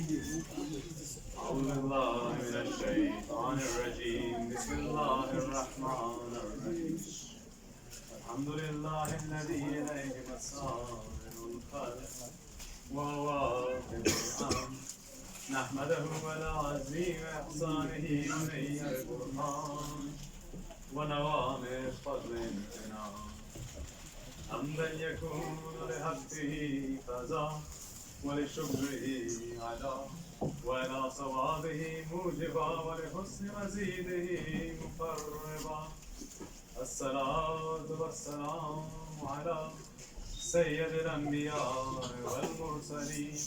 أعوذ بالله من الشيطان الرجيم بسم الله الرحمن الرحيم الحمد لله الذي إليه مسائر الخلق وهو واقف الأمر نحمده على عزيم إحسانه علي البرهان ونوامر فضل امتنان حمدا يكون لحقه فزا ولشكره علا وإلى صوابه موجبا ولحسن مزيده مقربا الصلاة والسلام على سيد الأنبياء والمرسلين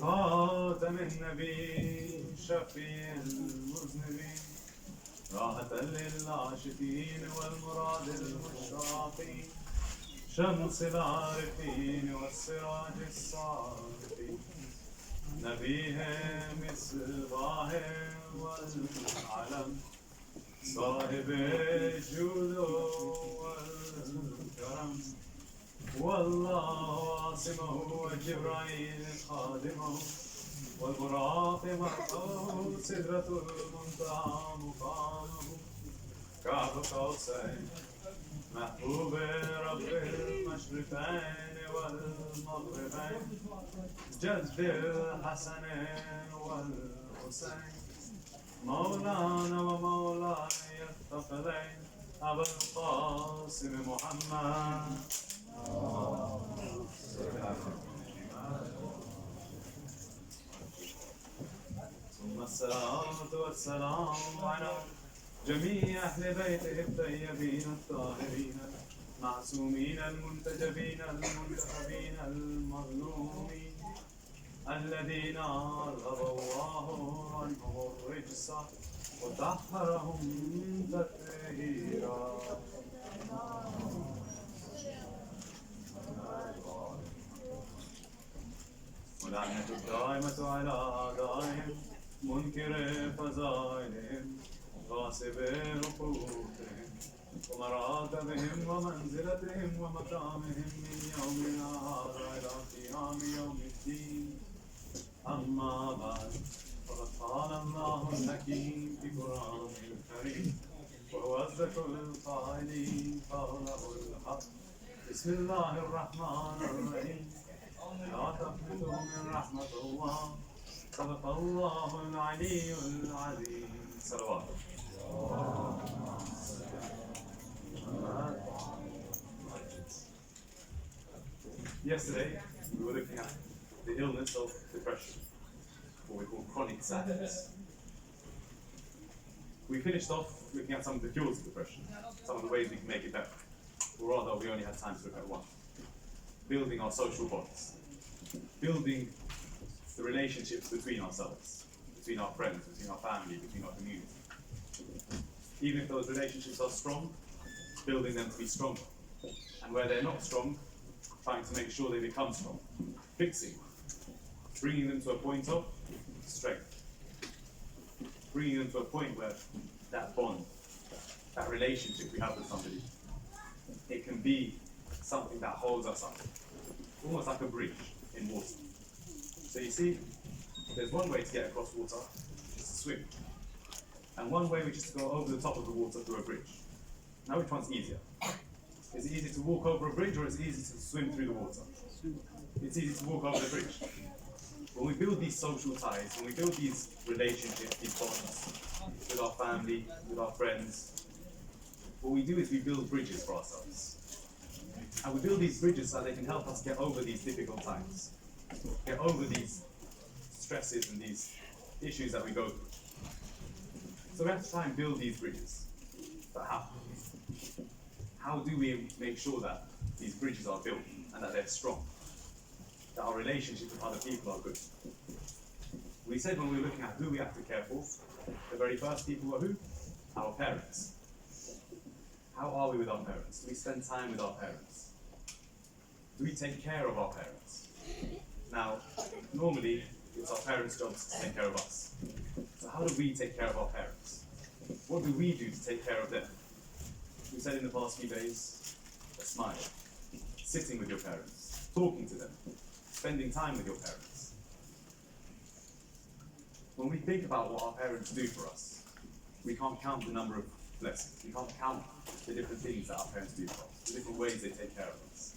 خاتم النبي شفيع المذنبين راحة للعاشقين والمراد المشتاقين شمس العارفين والسراج الصالحين نبيه مصباح والعلم صاحب الجود والكرم والله عاصمه وجبرائيل خادمه والبراق مرحوم سدرة المنتهى مقامه كعب قوسين محبوب رب المشرقين والمغربين جد الحسن والحسين مولانا ومولاي الثقلين أبا القاسم محمد ثم الصلاة والسلام على جميع أهل بيته الطيبين الطاهرين المعصومين المنتجبين المنتخبين المظلومين الذين أذهب الله عنهم الرجس وطهرهم تطهيرا ولعنة الدائمة على أعدائهم منكر فضائلهم غاصب حقوقهم ومراتبهم ومنزلتهم ومقامهم من يومنا هذا إلى قيام يوم الدين أما بعد فقد قال الله الحكيم في قرآنه الكريم وهو أصدق القائلين قوله الحق بسم الله الرحمن الرحيم لا تقنطوا من رحمة الله صدق الله العلي العظيم صلوات Yesterday we were looking at the illness of depression, what we call chronic sadness. We finished off looking at some of the cures of depression, some of the ways we can make it better. Or rather, we only had time to look at one. Building our social bonds. Building the relationships between ourselves, between our friends, between our family, between our community. Even if those relationships are strong, building them to be stronger. And where they're not strong, trying to make sure they become strong. Fixing, bringing them to a point of strength. Bringing them to a point where that bond, that relationship we have with somebody, it can be something that holds us up. Almost like a bridge in water. So you see, there's one way to get across water, which is to swim. And one way which is to go over the top of the water through a bridge. Now which one's easier? Is it easier to walk over a bridge or is it easier to swim through the water? It's easy to walk over the bridge. When we build these social ties, when we build these relationships, these bonds with our family, with our friends, what we do is we build bridges for ourselves. And we build these bridges so they can help us get over these difficult times, get over these stresses and these issues that we go through. So we have to try and build these bridges. But how? How do we make sure that these bridges are built and that they're strong? That our relationship with other people are good? We said when we were looking at who we have to care for, the very first people were who? Our parents. How are we with our parents? Do we spend time with our parents? Do we take care of our parents? Now, normally, it's our parents' jobs to take care of us. So how do we take care of our parents? What do we do to take care of them? We said in the past few days, a smile, sitting with your parents, talking to them, spending time with your parents. When we think about what our parents do for us, we can't count the number of blessings. We can't count the different things that our parents do for us, the different ways they take care of us.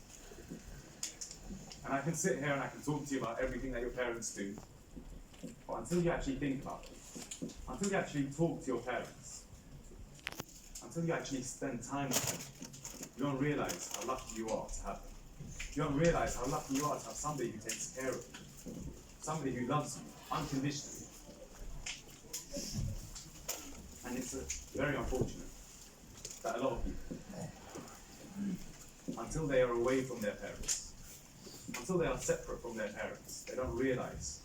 And I can sit here and I can talk to you about everything that your parents do, but until you actually think about it, until you actually talk to your parents, until you actually spend time with them, you don't realize how lucky you are to have them. You don't realize how lucky you are to have somebody who takes care of you, somebody who loves you unconditionally. And it's very unfortunate that a lot of people, until they are away from their parents, until they are separate from their parents, they don't realize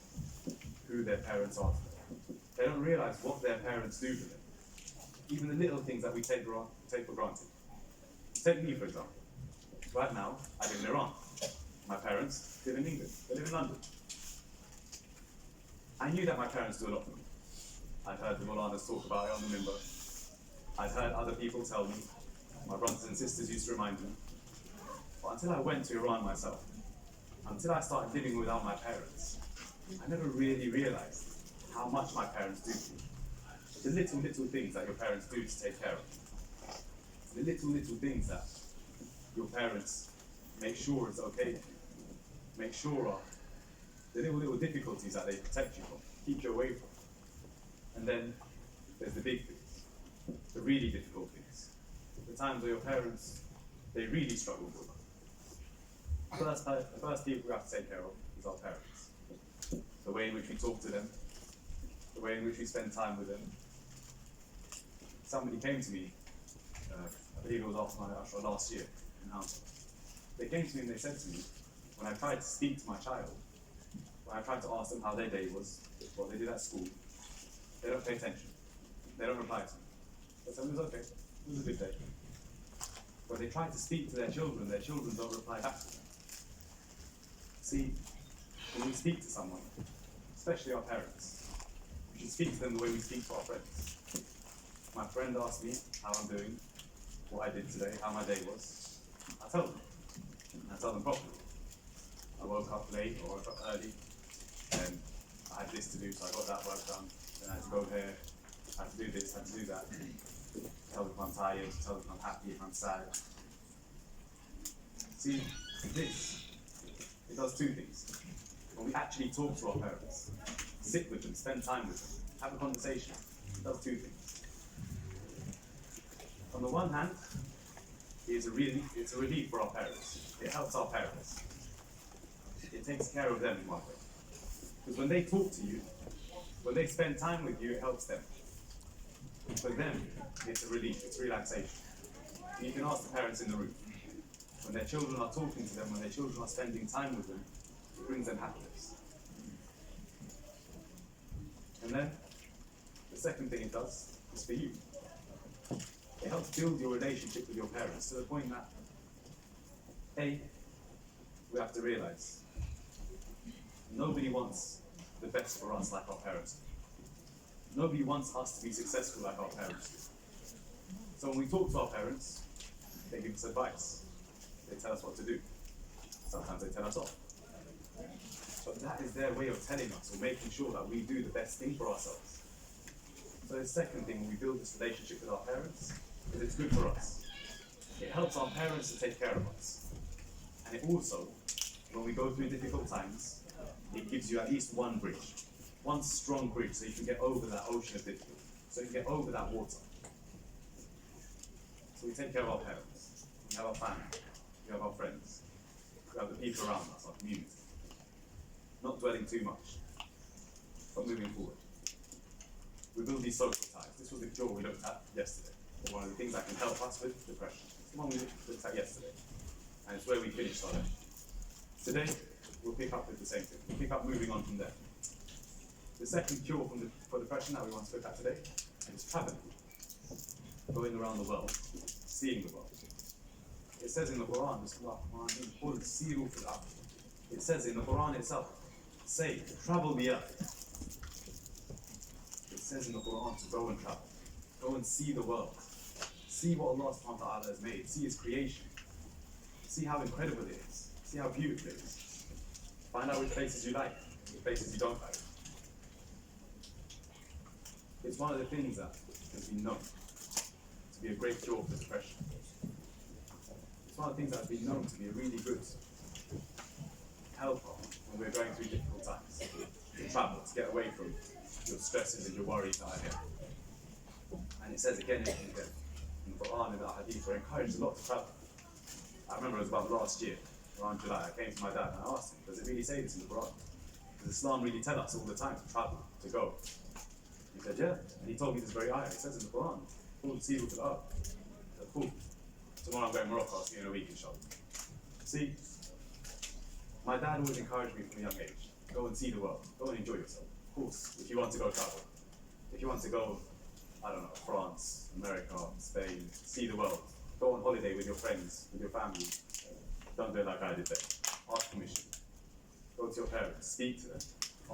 who their parents are to them. They don't realize what their parents do to them. Even the little things that we take for granted. Take me, for example. Right now, I live in Iran. My parents live in England. They live in London. I knew that my parents do a lot for me. I'd heard the Mulanas talk about it on the minbar. I'd heard other people tell me. My brothers and sisters used to remind me. But until I went to Iran myself, until I started living without my parents, I never really realized how much my parents do for me. The little things that your parents do to take care of you. The little things that your parents make sure it's okay for you. Make sure of the little difficulties that they protect you from, keep you away from. And then there's the big things, the really difficult things. The times where your parents, they really struggle with us. The first people we have to take care of is our parents. The way in which we talk to them, the way in which we spend time with them. Somebody came to me, I believe it was after my Ashra last year in Hounslow. They came to me and they said to me, when I tried to speak to my child, when I tried to ask them how their day was, what they did at school, they don't pay attention. They don't reply to me. I said, it was okay. It was a good day. When they try to speak to their children don't reply back to them. See, when we speak to someone, especially our parents, we should speak to them the way we speak to our friends. My friend asked me how I'm doing, what I did today, how my day was. I tell them. And I tell them properly. I woke up late or woke up early, and I had this to do, so I got that work done. Then I had to go here, I had to do this, I had to do that. Tell them if I'm tired, tell them if I'm happy, if I'm sad. See, this, it does two things. When we actually talk to our parents, sit with them, spend time with them, have a conversation, it does two things. On the one hand, it's a relief for our parents. It helps our parents. It takes care of them in one way. Because when they talk to you, when they spend time with you, it helps them. For them, it's a relief, it's relaxation. And you can ask the parents in the room. When their children are talking to them, when their children are spending time with them, it brings them happiness. And then, the second thing it does is for you. It helps build your relationship with your parents to the point that, A, we have to realize, nobody wants the best for us like our parents do. Nobody wants us to be successful like our parents do. So when we talk to our parents, they give us advice. They tell us what to do. Sometimes they tell us off. But that is their way of telling us or making sure that we do the best thing for ourselves. So the second thing, when we build this relationship with our parents, is it's good for us. It helps our parents to take care of us. And it also, when we go through difficult times, it gives you at least one bridge, one strong bridge, so you can get over that ocean of difficulty, so you can get over that water. So we take care of our parents, we have our family, we have our friends, we have the people around us, our community. Not dwelling too much, but moving forward. We build these social ties. This was the cure we looked at yesterday, or one of the things that can help us with depression. It's the one we looked at yesterday, and it's where we finished our day. Today, we'll pick up with the same thing. We'll pick up moving on from there. The second cure for depression that we want to look at today is traveling. Going around the world, seeing the world. It says in the Quran, it says in the Quran itself, say, travel the earth. It says in the Quran to go and travel. Go and see the world. See what Allah subhanahu wa ta'ala has made. See His creation. See how incredible it is. See how beautiful it is. Find out which places you like, which places you don't like. It's one of the things that has been known to be a great cure for depression. It's one of the things that has been known to be a really good helper when we're going through difficult times. To travel, to get away from your stresses and your worries that are here. And it says again in the Quran and the Hadith, we're encouraged a lot to travel. I remember it was about last year, around July, I came to my dad and I asked him, does it really say this in the Quran? Does Islam really tell us all the time to travel, to go? He said, yeah. And he told me this very ayah. It says in the Quran, "Qul siru fil ard." I said, cool. Tomorrow I'm going to Morocco, I'll see you in a week, inshallah. See, my dad always encouraged me from a young age, go and see the world, go and enjoy yourself. Of course, if you want to go travel, if you want to go, I don't know, France, America, Spain, see the world, go on holiday with your friends, with your family, don't do it like I did there. Ask permission. Go to your parents, speak to them,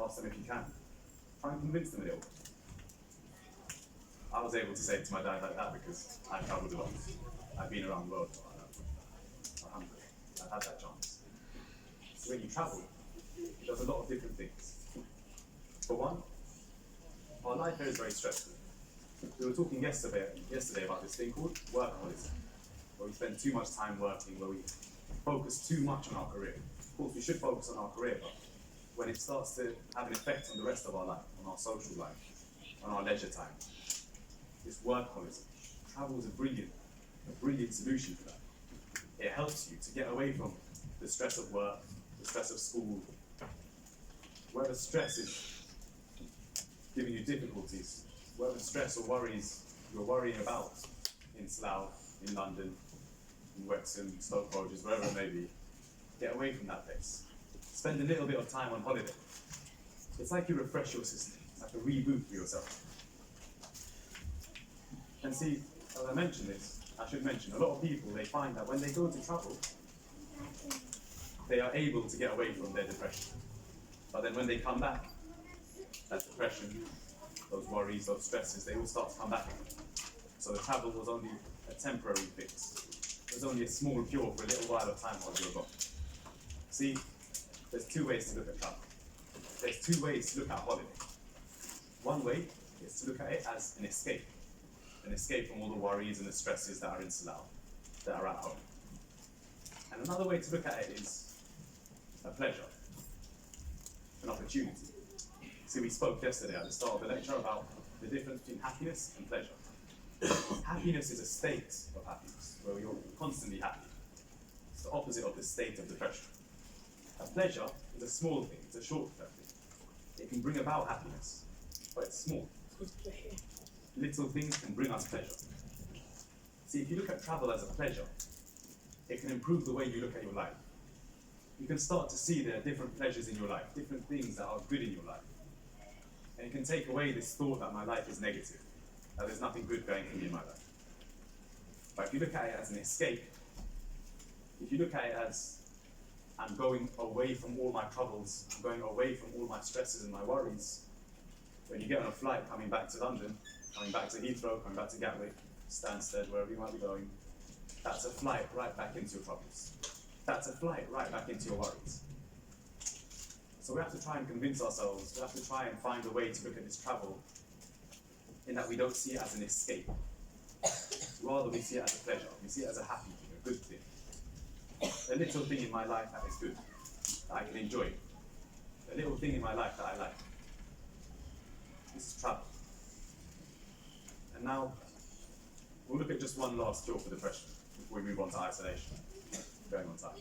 ask them if you can. Try and convince them a little. I was able to say it to my dad like that because I travelled a lot. I've been around the world. I've had that chance. So when you travel, it does a lot of different things. For one, our life here is very stressful. We were talking yesterday about this thing called workaholism, where we spend too much time working, where we focus too much on our career. Of course, we should focus on our career, but when it starts to have an effect on the rest of our life, on our social life, on our leisure time, this workaholism. Travel is a brilliant solution for that. It helps you to get away from the stress of work, the stress of school, whatever stress is giving you difficulties, whatever stress or worries you're worrying about in Slough, in London, in Wrexham, Stoke Poges, wherever it may be, get away from that place. Spend a little bit of time on holiday. It's like you refresh your system. It's like a reboot for yourself. And see, as I mentioned this, I should mention, a lot of people, they find that when they go to travel, they are able to get away from their depression. But then when they come back, that depression, those worries, those stresses, they all start to come back again. So the travel was only a temporary fix. It was only a small cure for a little while of time while you were gone. See, there's two ways to look at travel. There's two ways to look at holiday. One way is to look at it as an escape from all the worries and the stresses that are in Slough, that are at home. And another way to look at it is a pleasure, an opportunity. See, we spoke yesterday at the start of the lecture about the difference between happiness and pleasure. Happiness is a state of happiness, where you're constantly happy. It's the opposite of the state of depression. A pleasure is a small thing, it's a short-term thing. It can bring about happiness, but it's small. Little things can bring us pleasure. See, if you look at travel as a pleasure, it can improve the way you look at your life. You can start to see there are different pleasures in your life, different things that are good in your life. And it can take away this thought that my life is negative, that there's nothing good going for me in my life. But if you look at it as an escape, if you look at it as I'm going away from all my troubles, I'm going away from all my stresses and my worries, when you get on a flight coming back to London, coming back to Heathrow, coming back to Gatwick, Stansted, wherever you might be going, that's a flight right back into your troubles. That's a flight right back into your worries. So we have to try and convince ourselves, we have to try and find a way to look at this travel in that we don't see it as an escape. Rather, we see it as a pleasure. We see it as a happy thing, a good thing. A little thing in my life that is good, that I can enjoy. A little thing in my life that I like. This is travel. And now, we'll look at just one last cure for depression before we move on to isolation. Going on time.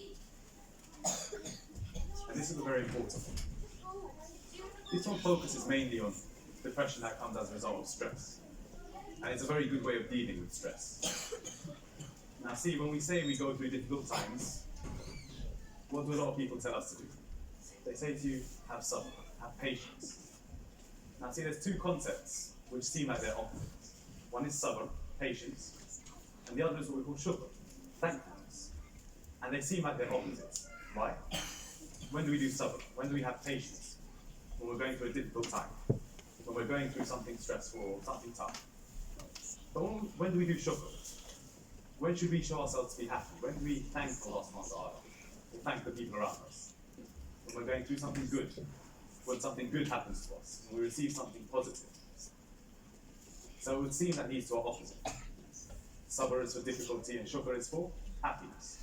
And this is a very important one. This one focuses mainly on depression that comes as a result of stress. And it's a very good way of dealing with stress. Now see, when we say we go through difficult times, what do a lot of people tell us to do? They say to you, have sabr, have patience. Now see, there's two concepts which seem like they're opposites. One is sabr, patience, and the other is what we call shukr, thankfulness. And they seem like they're opposites. Why? When do we do sabr? When do we have patience? When we're going through a difficult time. When we're going through something stressful or something tough. But when do we do shukr? When should we show ourselves to be happy? When do we thank Allah subhanahu wa ta'ala? Or thank the people around us? When we're going through something good. When something good happens to us. When we receive something positive. So it would seem that these two are opposite. Sabr is for difficulty and shukr is for happiness.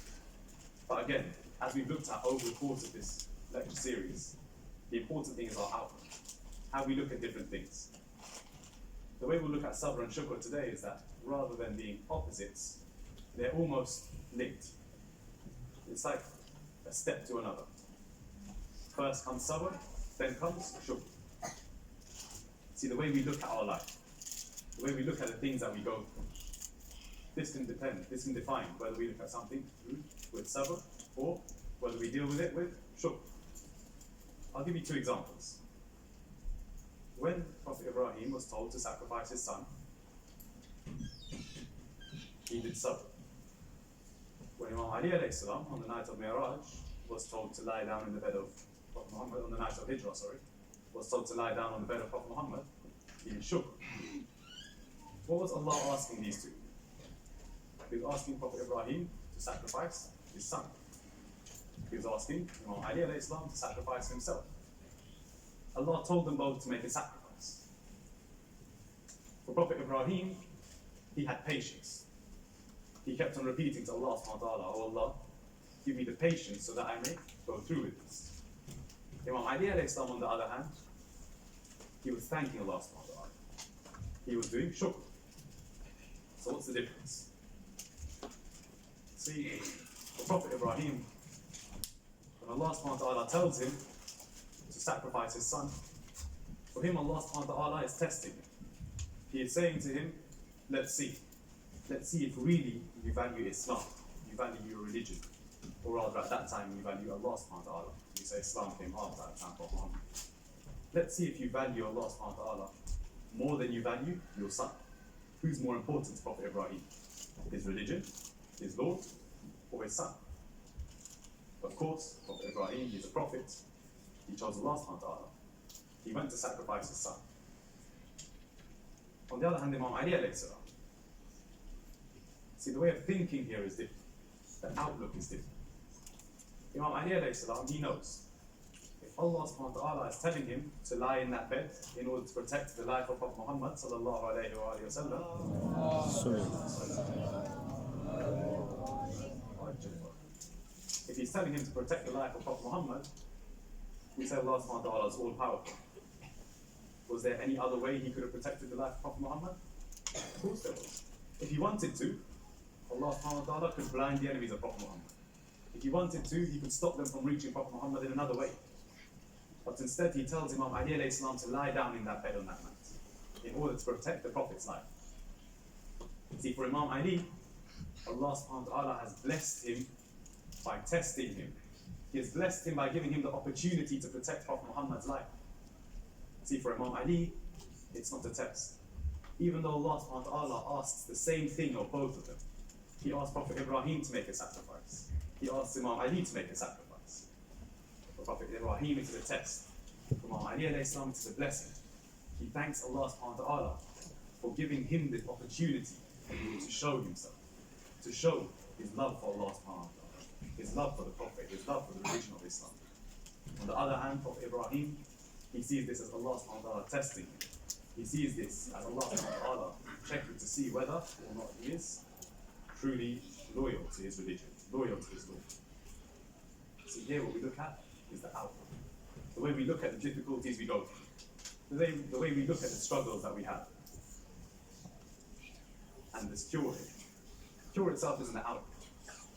But again, as we've looked at over the course of this lecture series, the important thing is our outlook, how we look at different things. The way we'll look at sabr and shukr today is that rather than being opposites, they're almost linked. It's like a step to another. First comes sabr, then comes shukr. See, the way we look at our life, the way we look at the things that we go through, this can define whether we look at something with sabr or whether we deal with it with shukr. I'll give you two examples. When Prophet Ibrahim was told to sacrifice his son, he did sabr. When Imam Ali alayhi salam, on the night of Mi'raj, was told to lie down in the bed of Prophet Muhammad, on the night of Hijrah, was told to lie down on the bed of Prophet Muhammad, he did shukr. What was Allah asking these two? He was asking Prophet Ibrahim to sacrifice his son. He was asking Imam Ali alayhi salam to sacrifice himself. Allah told them both to make a sacrifice. For Prophet Ibrahim, he had patience. He kept on repeating to Allah subhanahu wa ta'ala, "Oh Allah, give me the patience so that I may go through with this." Imam Ali alayhi salam, on the other hand, he was thanking Allah subhanahu wa ta'ala. He was doing shukr. So what's the difference? See, for Prophet Ibrahim, when Allah subhanahu wa ta'ala tells him to sacrifice his son, for him Allah subhanahu wa ta'ala is testing him. He is saying to him, let's see if really you value Islam, you value your religion, or rather at that time you value Allah subhanahu wa ta'ala. You say Islam came after that time of Muhammad. Let's see if you value Allah subhanahu wa ta'ala more than you value your son. Who's more important to Prophet Ibrahim? His religion, his Lord, or his son? Of course, Prophet Ibrahim, he's a prophet. He chose Allah subhanahu wa ta'ala. He went to sacrifice his son. On the other hand, Imam Ali alayhi salam. See, the way of thinking here is different. The outlook is different. Imam Ali alayhi salam, he knows. If Allah subhanahu wa ta'ala is telling him to lie in that bed in order to protect the life of Prophet Muhammad sallallahu alayhi wa sallam, if he's telling him to protect the life of Prophet Muhammad, we say Allah subhanahu wa ta'ala is all powerful. Was there any other way he could have protected the life of Prophet Muhammad? Of course there was. If he wanted to, Allah subhanahu wa ta'ala could blind the enemies of Prophet Muhammad. If he wanted to, he could stop them from reaching Prophet Muhammad in another way. But instead he tells Imam Ali alayhi salam to lie down in that bed on that night in order to protect the Prophet's life. See, for Imam Ali, Allah subhanahu wa ta'ala has blessed him by testing him. He has blessed him by giving him the opportunity to protect Prophet Muhammad's life. See, for Imam Ali, it's not a test. Even though Allah subhanahu wa ta'ala asks the same thing of both of them. He asked Prophet Ibrahim to make a sacrifice. He asked Imam Ali to make a sacrifice. For Prophet Ibrahim, it is a test. For Imam Ali alayhi salam, it is a blessing. He thanks Allah subhanahu wa ta'ala for giving him the opportunity to show himself, to show his love for Allah subhanahu wa ta'ala, his love for the Prophet, his love for the religion of Islam. On the other hand, Prophet Ibrahim, he sees this as Allah subhanahu wa ta'ala testing him. He sees this as Allah subhanahu wa ta'ala checking to see whether or not he is truly loyal to his religion, loyal to his Lord. See, here what we look at is the outlook. The way we look at the difficulties we go through. The way we look at the struggles that we have. And this cure here. Cure itself isn't the outlook.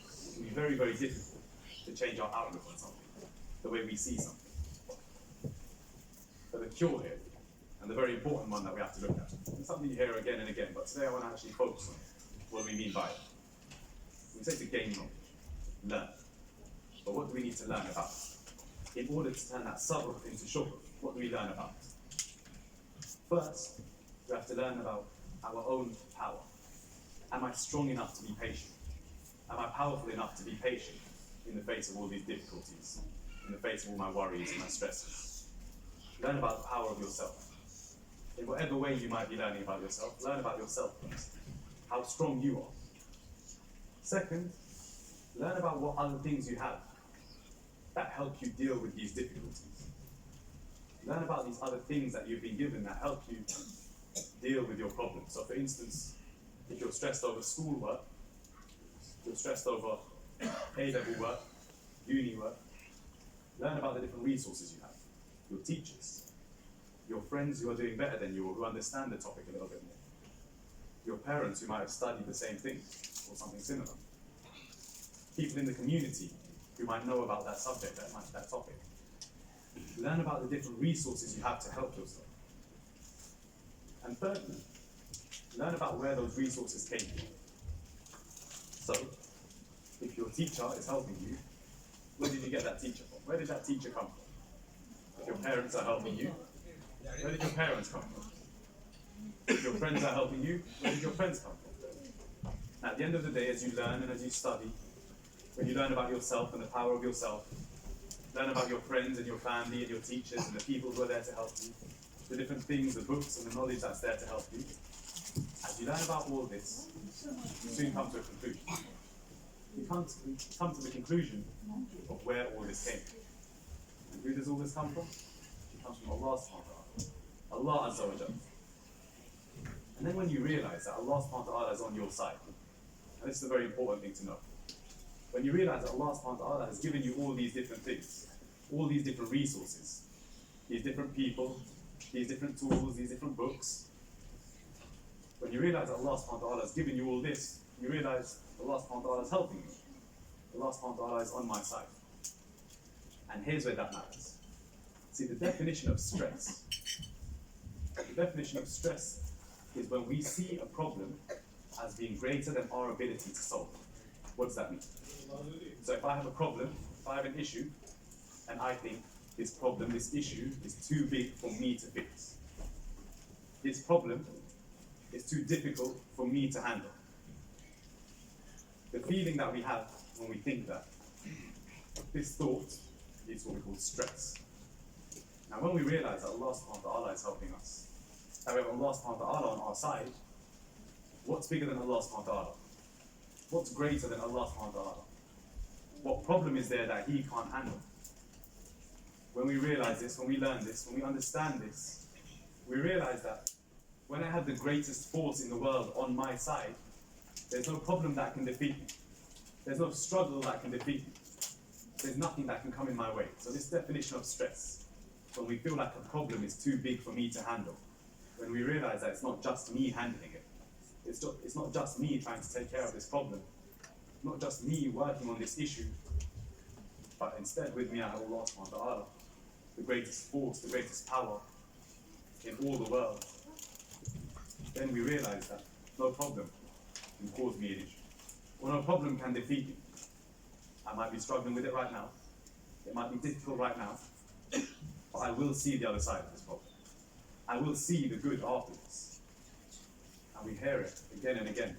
It can be very, very difficult to change our outlook on something, the way we see something. But the cure here, and the very important one that we have to look at, it's something you hear again and again, but today I want to actually focus on what we mean by it. We say to gain knowledge, learn. But what do we need to learn about? In order to turn that sabr into shukr, what do we learn about? First, we have to learn about our own power. Am I strong enough to be patient? Am I powerful enough to be patient in the face of all these difficulties, in the face of all my worries and my stresses? Learn about the power of yourself. In whatever way you might be learning about yourself, learn about yourself first. How strong you are. Second, learn about what other things you have that help you deal with these difficulties. Learn about these other things that you've been given that help you deal with your problems. So for instance, if you're stressed over schoolwork, you're stressed over A-level work, uni work, learn about the different resources you have. Your teachers, your friends who are doing better than you or who understand the topic a little bit more. Your parents who might have studied the same thing or something similar. People in the community who might know about that subject, that topic. Learn about the different resources you have to help yourself. And thirdly, learn about where those resources came from. So, if your teacher is helping you, where did you get that teacher from? Where did that teacher come from? If your parents are helping you, where did your parents come from? If your friends are helping you, where did your friends come from? And at the end of the day, as you learn and as you study, when you learn about yourself and the power of yourself, learn about your friends and your family and your teachers and the people who are there to help you, the different things, the books and the knowledge that's there to help you. As you learn about all this, you soon come to a conclusion. You come to the conclusion of where all this came. And who does all this come from? It comes from Allah subhanahu wa ta'ala. Allah Azza wa Jalla. And then when you realize that Allah subhanahu wa ta'ala is on your side, and this is a very important thing to know, when you realize that Allah subhanahu wa ta'ala has given you all these different things, all these different resources, these different people, these different tools, these different books, when you realize that Allah subhanahu wa ta'ala has given you all this, you realize Allah subhanahu wa ta'ala is helping you. Allah subhanahu wa ta'ala is on my side. And here's where that matters. See, the definition of stress is when we see a problem as being greater than our ability to solve it. What does that mean? So if I have a problem, if I have an issue, and I think this problem, this issue, is too big for me to fix. This problem is too difficult for me to handle. The feeling that we have when we think that, this thought is what we call stress. Now when we realize that Allah subhanahu wa ta'ala is helping us, that we have Allah subhanahu wa ta'ala on our side, what's bigger than Allah subhanahu wa ta'ala? What's greater than Allah subhanahu wa ta'ala? What problem is there that He can't handle? When we realize this, when we learn this, when we understand this, we realize that when I have the greatest force in the world on my side, there's no problem that can defeat me. There's no struggle that can defeat me. There's nothing that can come in my way. So this definition of stress, when we feel like a problem is too big for me to handle, when we realize that it's not just me handling it, it's not just me trying to take care of this problem, not just me working on this issue, but instead with me I have Allah subhanahu wa ta'ala, the greatest force, the greatest power in all the world. Then we realize that no problem can cause me an issue, or no problem can defeat me. I might be struggling with it right now, it might be difficult right now, but I will see the other side of this problem. I will see the good after this. And we hear it again and again.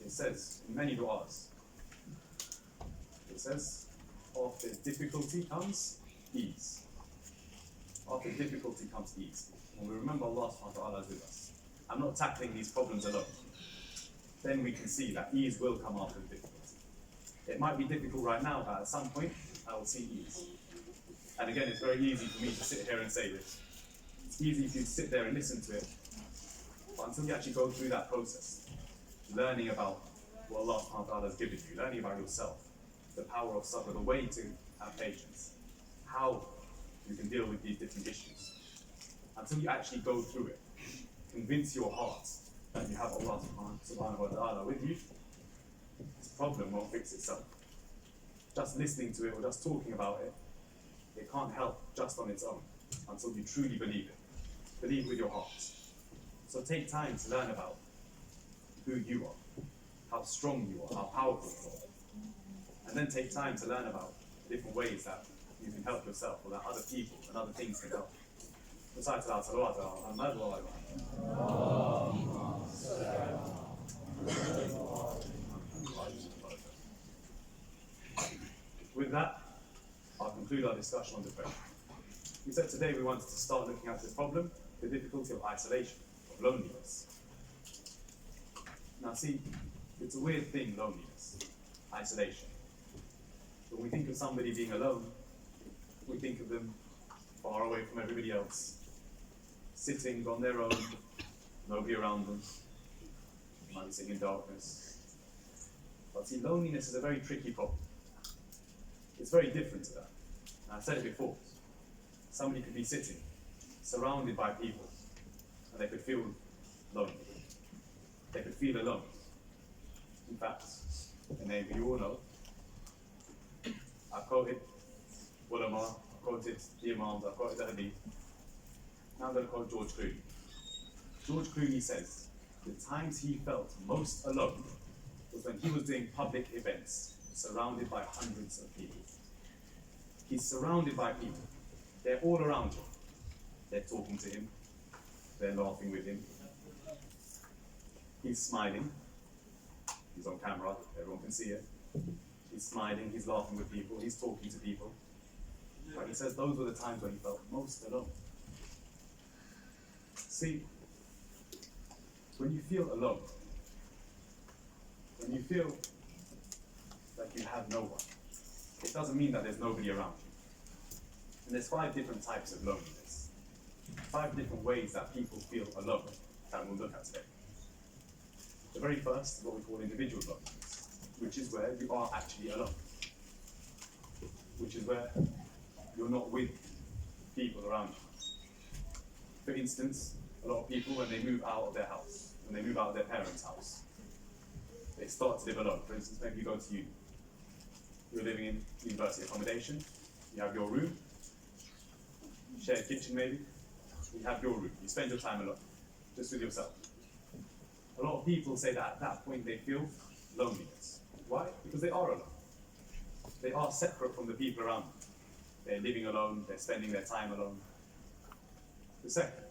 It says in many du'as, it says, after difficulty comes ease. After difficulty comes ease. When we remember Allah subhanahu wa ta'ala is with us, I'm not tackling these problems alone. Then we can see that ease will come after the difficulty. It might be difficult right now, but at some point, I will see ease. And again, it's very easy for me to sit here and say this. It's easy for you to sit there and listen to it. But until you actually go through that process, learning about what Allah subhanahu wa ta'ala has given you, learning about yourself, the power of sabr, the way to have patience, how you can deal with these different issues. Until you actually go through it, convince your heart that you have Allah subhanahu wa ta'ala with you, this problem won't fix itself. Just listening to it or just talking about it, it can't help just on its own until you truly believe it. Believe with your heart. So take time to learn about who you are, how strong you are, how powerful you are. And then take time to learn about different ways that you can help yourself or that other people and other things can help. Recite aloud salawat ala Muhammad wa ala With that, I'll conclude our discussion on depression. We said today we wanted to start looking at this problem, the difficulty of isolation, of loneliness. Now see, it's a weird thing, loneliness, isolation. When we think of somebody being alone, we think of them far away from everybody else, sitting on their own, nobody around them. They might be sitting in darkness. But see, loneliness is a very tricky problem. It's very different to that. And I've said it before. Somebody could be sitting, surrounded by people, and they could feel lonely. They could feel alone. In fact, a name you all know, I've quoted ulama, I've quoted the Imams, I've quoted the Hadith. Now I'm going to quote George Clooney. George Clooney says, the times he felt most alone was when he was doing public events, surrounded by hundreds of people. He's surrounded by people. They're all around him. They're talking to him. They're laughing with him. He's smiling. He's on camera. Everyone can see it. He's smiling. He's laughing with people. He's talking to people. But he says those were the times when he felt most alone. See, when you feel alone, when you feel like you have no one, it doesn't mean that there's nobody around you. And there's 5 different types of loneliness. 5 different ways that people feel alone that we'll look at today. The very first is what we call individual loneliness, which is where you are actually alone. Which is where you're not with people around you. For instance, a lot of people, when they move out of their house, when they move out of their parents' house, they start to live alone. For instance, maybe you go to uni. You're living in university accommodation, you have your room, shared kitchen maybe, you have your room, you spend your time alone, just with yourself. A lot of people say that at that point they feel loneliness. Why? Because they are alone. They are separate from the people around them. They're living alone, they're spending their time alone. The second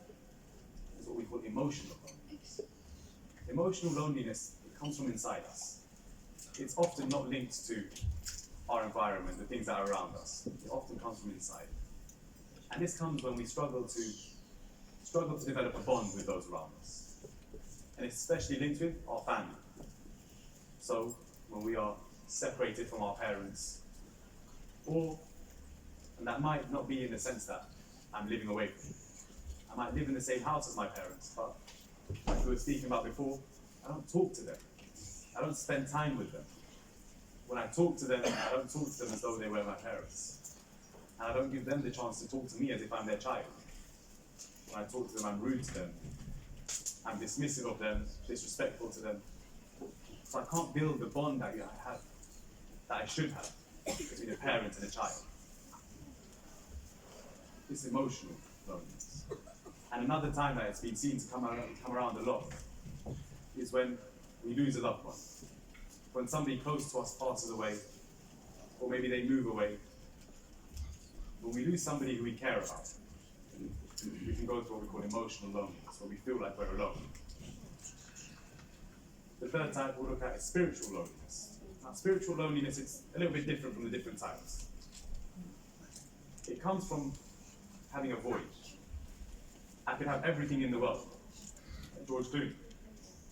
is what we call emotional loneliness. Emotional loneliness, it comes from inside us. It's often not linked to our environment, the things that are around us. It often comes from inside. And this comes when we struggle to develop a bond with those around us. And it's especially linked with our family. So when we are separated from our parents, and that might not be in the sense that I'm living away from them. I might live in the same house as my parents, but like we were speaking about before, I don't talk to them. I don't spend time with them. When I talk to them, I don't talk to them as though they were my parents. And I don't give them the chance to talk to me as if I'm their child. When I talk to them, I'm rude to them. I'm dismissive of them, disrespectful to them. So I can't build the bond that I should have between a parent and a child. It's emotional loneliness. And another time that it's been seen to come around a lot is when we lose a loved one. When somebody close to us passes away, or maybe they move away. When we lose somebody who we care about, we can go through what we call emotional loneliness, where we feel like we're alone. The third type we'll look at is spiritual loneliness. Now, spiritual loneliness is a little bit different from the different types. It comes from having a void. I could have everything in the world. Like George Clooney.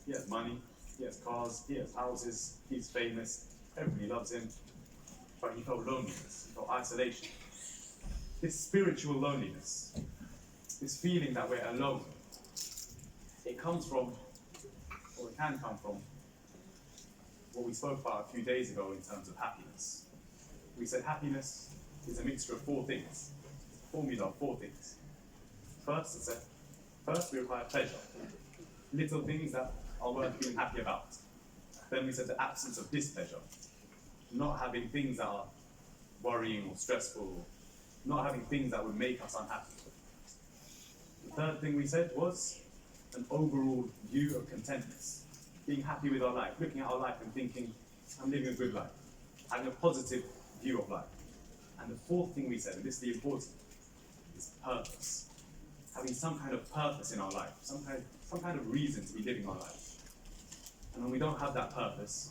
He has money, he has cars, he has houses, he's famous, everybody loves him. But he felt loneliness, he felt isolation. This spiritual loneliness, this feeling that we're alone, it comes from, or it can come from, what we spoke about a few days ago in terms of happiness. We said happiness is a mixture of 4 things. Formula of 4 things. First we require pleasure. Little things that are worth being happy about. Then we said the absence of displeasure. Not having things that are worrying or stressful, not having things that would make us unhappy. The third thing we said was an overall view of contentness. Being happy with our life, looking at our life and thinking, I'm living a good life. Having a positive view of life. And the fourth thing we said, and this is the important, is purpose. Having some kind of purpose in our life, some kind of reason to be living our life. And when we don't have that purpose,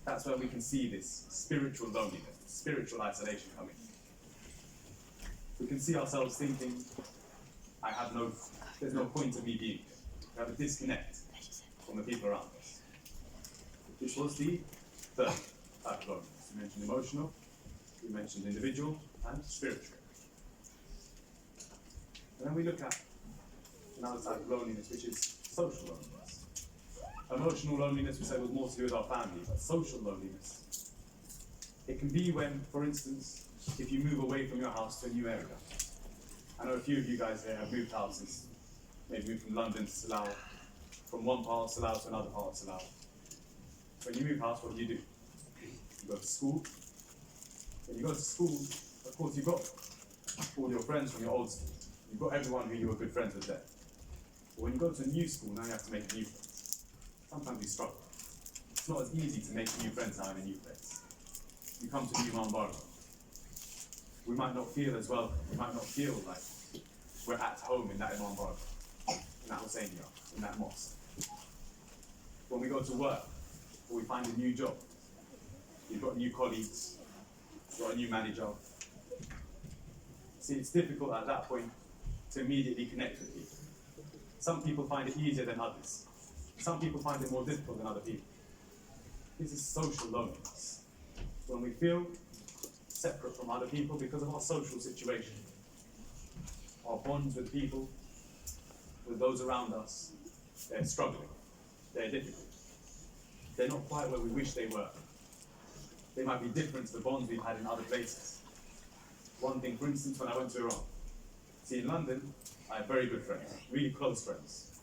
that's where we can see this spiritual loneliness, spiritual isolation coming. We can see ourselves thinking, there's no point of me being here. We have a disconnect from the people around us. Which was the third type of loneliness. We mentioned emotional, we mentioned individual, and spiritual. And then we look at another type of loneliness, which is social loneliness. Emotional loneliness, we said, was more to do with our family, but social loneliness, it can be when, for instance, if you move away from your house to a new area. I know a few of you guys here have moved houses, maybe moved from London to Slough, from one part of Slough to another part of Slough. When you move house, what do? You go to school. When you go to school, of course, you've got all your friends from your old school. You've got everyone who you were good friends with there. But when you go to a new school, now you have to make new friends. Sometimes you struggle. It's not as easy to make new friends now in a new place. You come to New Muharram. We might not feel as welcome. We might not feel like we're at home in that Imam Bar, in that Husseiniya, in that mosque. When we go to work, or we find a new job, you've got new colleagues, you've got a new manager. See, it's difficult at that point to immediately connect with people. Some people find it easier than others. Some people find it more difficult than other people. This is social loneliness. When we feel separate from other people because of our social situation, our bonds with people, with those around us, they're struggling, they're difficult. They're not quite where we wish they were. They might be different to the bonds we've had in other places. One thing, for instance, when I went to Iran. See, in London, I have very good friends, really close friends.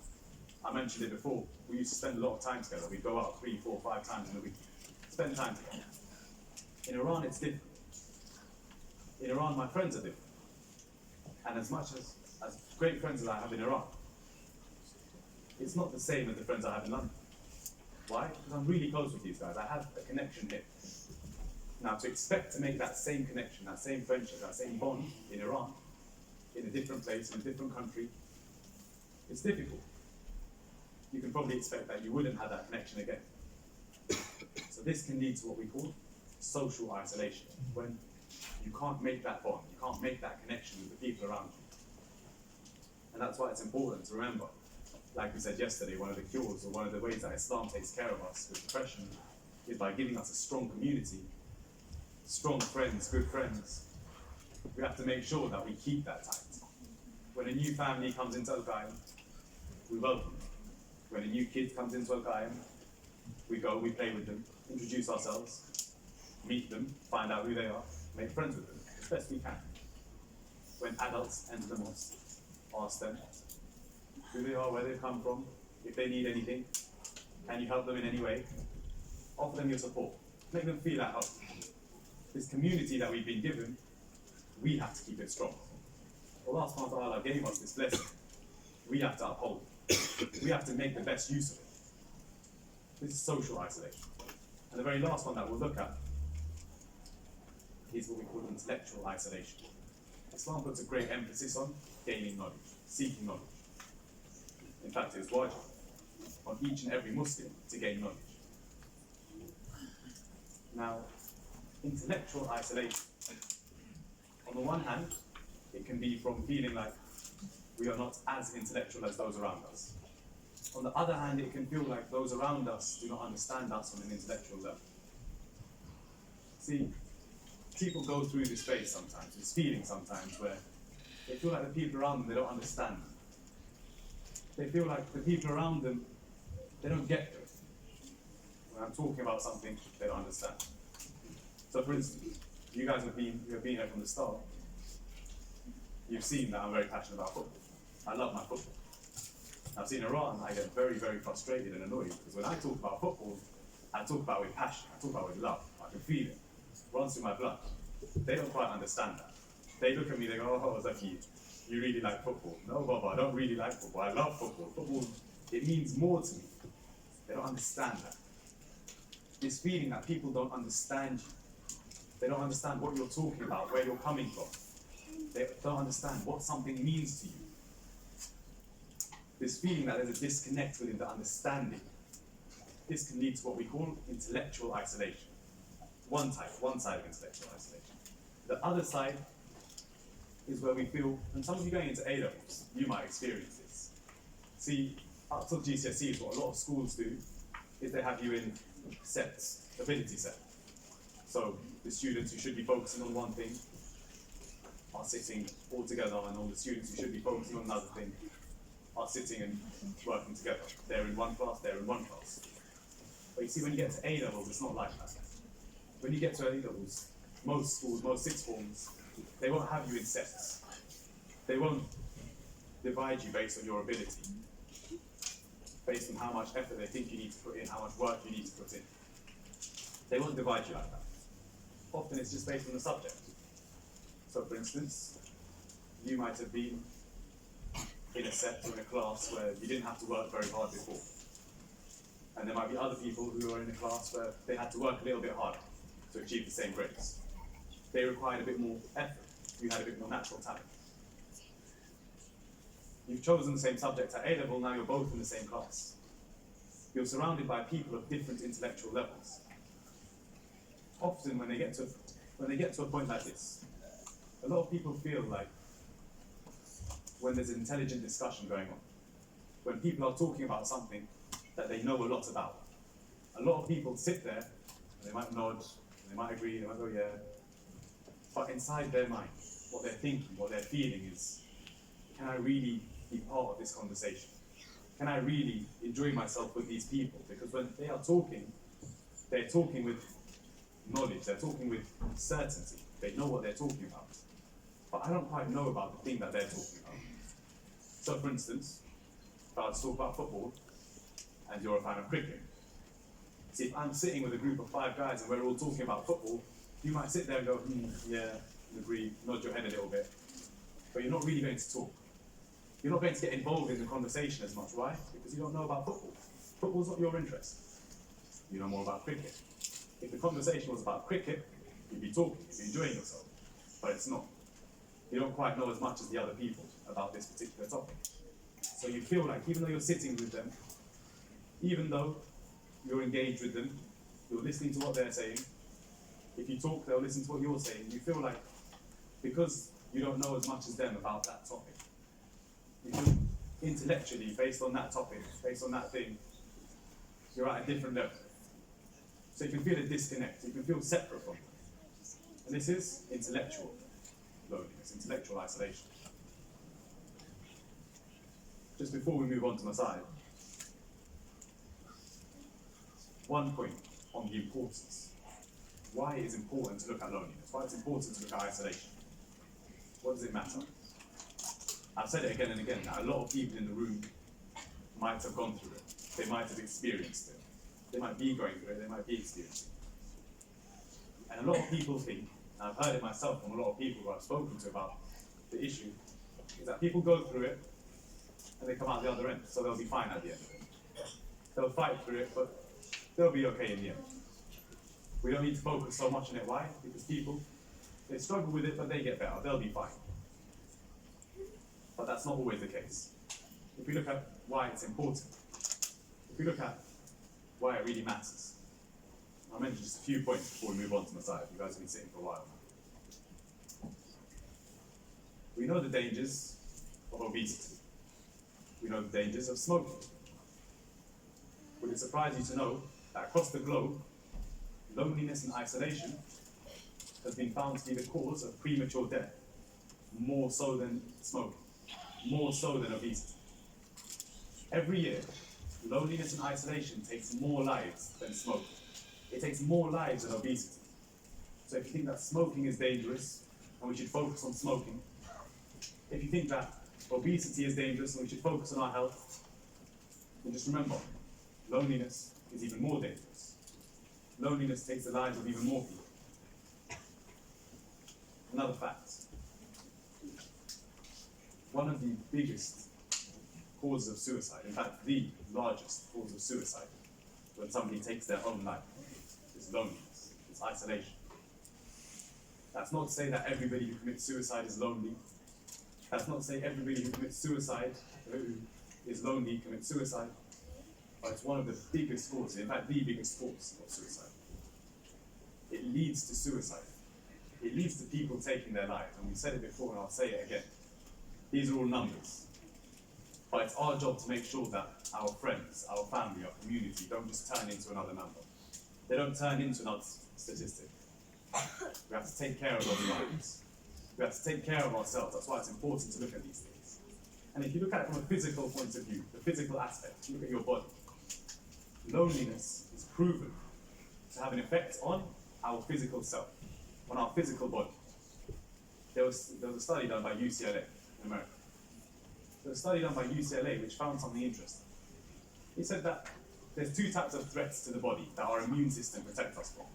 I mentioned it before, we used to spend a lot of time together. We'd go out 3, 4, 5 times in a week, spend time together. In Iran, it's different. In Iran, my friends are different. And as much as great friends as I have in Iran, it's not the same as the friends I have in London. Why? Because I'm really close with these guys. I have a connection here. Now, to expect to make that same connection, that same friendship, that same bond in Iran, in a different place, in a different country, it's difficult. You can probably expect that you wouldn't have that connection again. So this can lead to what we call social isolation, when you can't make that bond, you can't make that connection with the people around you. And that's why it's important to remember, like we said yesterday, one of the cures or one of the ways that Islam takes care of us with depression is by giving us a strong community, strong friends, good friends. We have to make sure that we keep that tight. When a new family comes into Al-Qaim, we welcome them. When a new kid comes into Al-Qaim, we go, we play with them, introduce ourselves, meet them, find out who they are, make friends with them as best we can. When adults enter the mosque, ask them who they are, where they've come from, if they need anything, can you help them in any way? Offer them your support, make them feel at home. This community that we've been given, we have to keep it strong. Allah subhanahu wa ta'ala gave us this blessing. We have to uphold it. We have to make the best use of it. This is social isolation. And the very last one that we'll look at is what we call intellectual isolation. Islam puts a great emphasis on gaining knowledge, seeking knowledge. In fact, it's wajib on each and every Muslim to gain knowledge. Now, intellectual isolation. On the one hand, it can be from feeling like we are not as intellectual as those around us. On the other hand, it can feel like those around us do not understand us on an intellectual level. See, people go through this phase sometimes, this feeling sometimes where they feel like the people around them, they don't understand them. They feel like the people around them, they don't get them. When I'm talking about something, they don't understand. So for instance, you guys have been here from the start. You've seen that I'm very passionate about football. I love my football. I've seen Iran, I get very, very frustrated and annoyed because when I talk about football, I talk about it with passion, I talk about it with love. I can feel it. It runs through my blood. They don't quite understand that. They look at me, they go, oh, Zaki, you really like football. No, Baba, I don't really like football. I love football. Football, it means more to me. They don't understand that. This feeling that people don't understand you. They don't understand what you're talking about, where you're coming from. They don't understand what something means to you. This feeling that there's a disconnect within the understanding. This can lead to what we call intellectual isolation. One side of intellectual isolation. The other side is where we feel, and some of you going into A-levels, you might experience this. See, up till GCSEs, what a lot of schools do is they have you in sets, ability set. So the students who should be focusing on one thing are sitting all together, and all the students who should be focusing on another thing are sitting and working together. They're in one class, they're in one class. But you see, when you get to A levels, it's not like that. When you get to A levels, most schools, most sixth forms, they won't have you in sets. They won't divide you based on your ability, based on how much effort they think you need to put in, how much work you need to put in. They won't divide you like that. Often it's just based on the subject. So for instance, you might have been in a set or in a class where you didn't have to work very hard before. And there might be other people who are in a class where they had to work a little bit harder to achieve the same grades. They required a bit more effort. You had a bit more natural talent. You've chosen the same subject at A level, now you're both in the same class. You're surrounded by people of different intellectual levels. Often when they get to a point like this, a lot of people feel like when there's an intelligent discussion going on, when people are talking about something that they know a lot about, a lot of people sit there and they might nod, they might agree, they might go, yeah. But inside their mind, what they're thinking, what they're feeling is, can I really be part of this conversation? Can I really enjoy myself with these people? Because when they are talking, they're talking with knowledge, they're talking with certainty. They know what they're talking about. But I don't quite know about the thing that they're talking about. So for instance, if I was to talk about football, and you're a fan of cricket, see, if I'm sitting with a group of 5 guys and we're all talking about football, you might sit there and go, yeah, agree, nod your head a little bit, but you're not really going to talk. You're not going to get involved in the conversation as much. Why? Because you don't know about football. Football's not your interest. You know more about cricket. If the conversation was about cricket, you'd be talking, you'd be enjoying yourself, but it's not. You don't quite know as much as the other people about this particular topic. So you feel like, even though you're sitting with them, even though you're engaged with them, you're listening to what they're saying, if you talk, they'll listen to what you're saying. You feel like, because you don't know as much as them about that topic, you feel intellectually, based on that topic, based on that thing, you're at a different level. So you can feel a disconnect, you can feel separate from them. And this is intellectual loneliness, intellectual isolation. Just before we move on to Masai, one point on the importance. Why it is important to look at loneliness? Why it's important to look at isolation? What does it matter? I've said it again and again now, a lot of people in the room might have gone through it. They might have experienced it. They might be going through it, they might be experiencing it. And a lot of people think, and I've heard it myself from a lot of people who I've spoken to about the issue, is that people go through it and they come out the other end, so they'll be fine at the end of it. They'll fight through it, but they'll be okay in the end. We don't need to focus so much on it. Why? Because people, they struggle with it, but they get better. They'll be fine. But that's not always the case. If we look at why it's important, if we look at why it really matters, I'll mention just a few points before we move on to Messiah. You guys have been sitting for a while now. We know the dangers of obesity. We know the dangers of smoking. Would it surprise you to know that across the globe, loneliness and isolation has been found to be the cause of premature death, more so than smoking, more so than obesity. Every year, loneliness and isolation takes more lives than smoking. It takes more lives than obesity. So if you think that smoking is dangerous and we should focus on smoking, if you think that obesity is dangerous and we should focus on our health, then just remember, loneliness is even more dangerous. Loneliness takes the lives of even more people. Another fact. One of the biggest causes of suicide, in fact the largest cause of suicide, when somebody takes their own life, is loneliness, it's isolation. That's not to say that everybody who commits suicide is lonely. That's not to say everybody who commits suicide, who is lonely, commits suicide. But it's one of the biggest causes, in fact the biggest cause of suicide. It leads to suicide. It leads to people taking their lives, and we've said it before and I'll say it again. These are all numbers. But it's our job to make sure that our friends, our family, our community don't just turn into another number. They don't turn into another statistic. We have to take care of our lives. We have to take care of ourselves. That's why it's important to look at these things. And if you look at it from a physical point of view, the physical aspect, you look at your body, loneliness is proven to have an effect on our physical self, on our physical body. There was a study done by UCLA in America. There was a study done by UCLA which found something interesting. It said that there's two types of threats to the body that our immune system protects us from.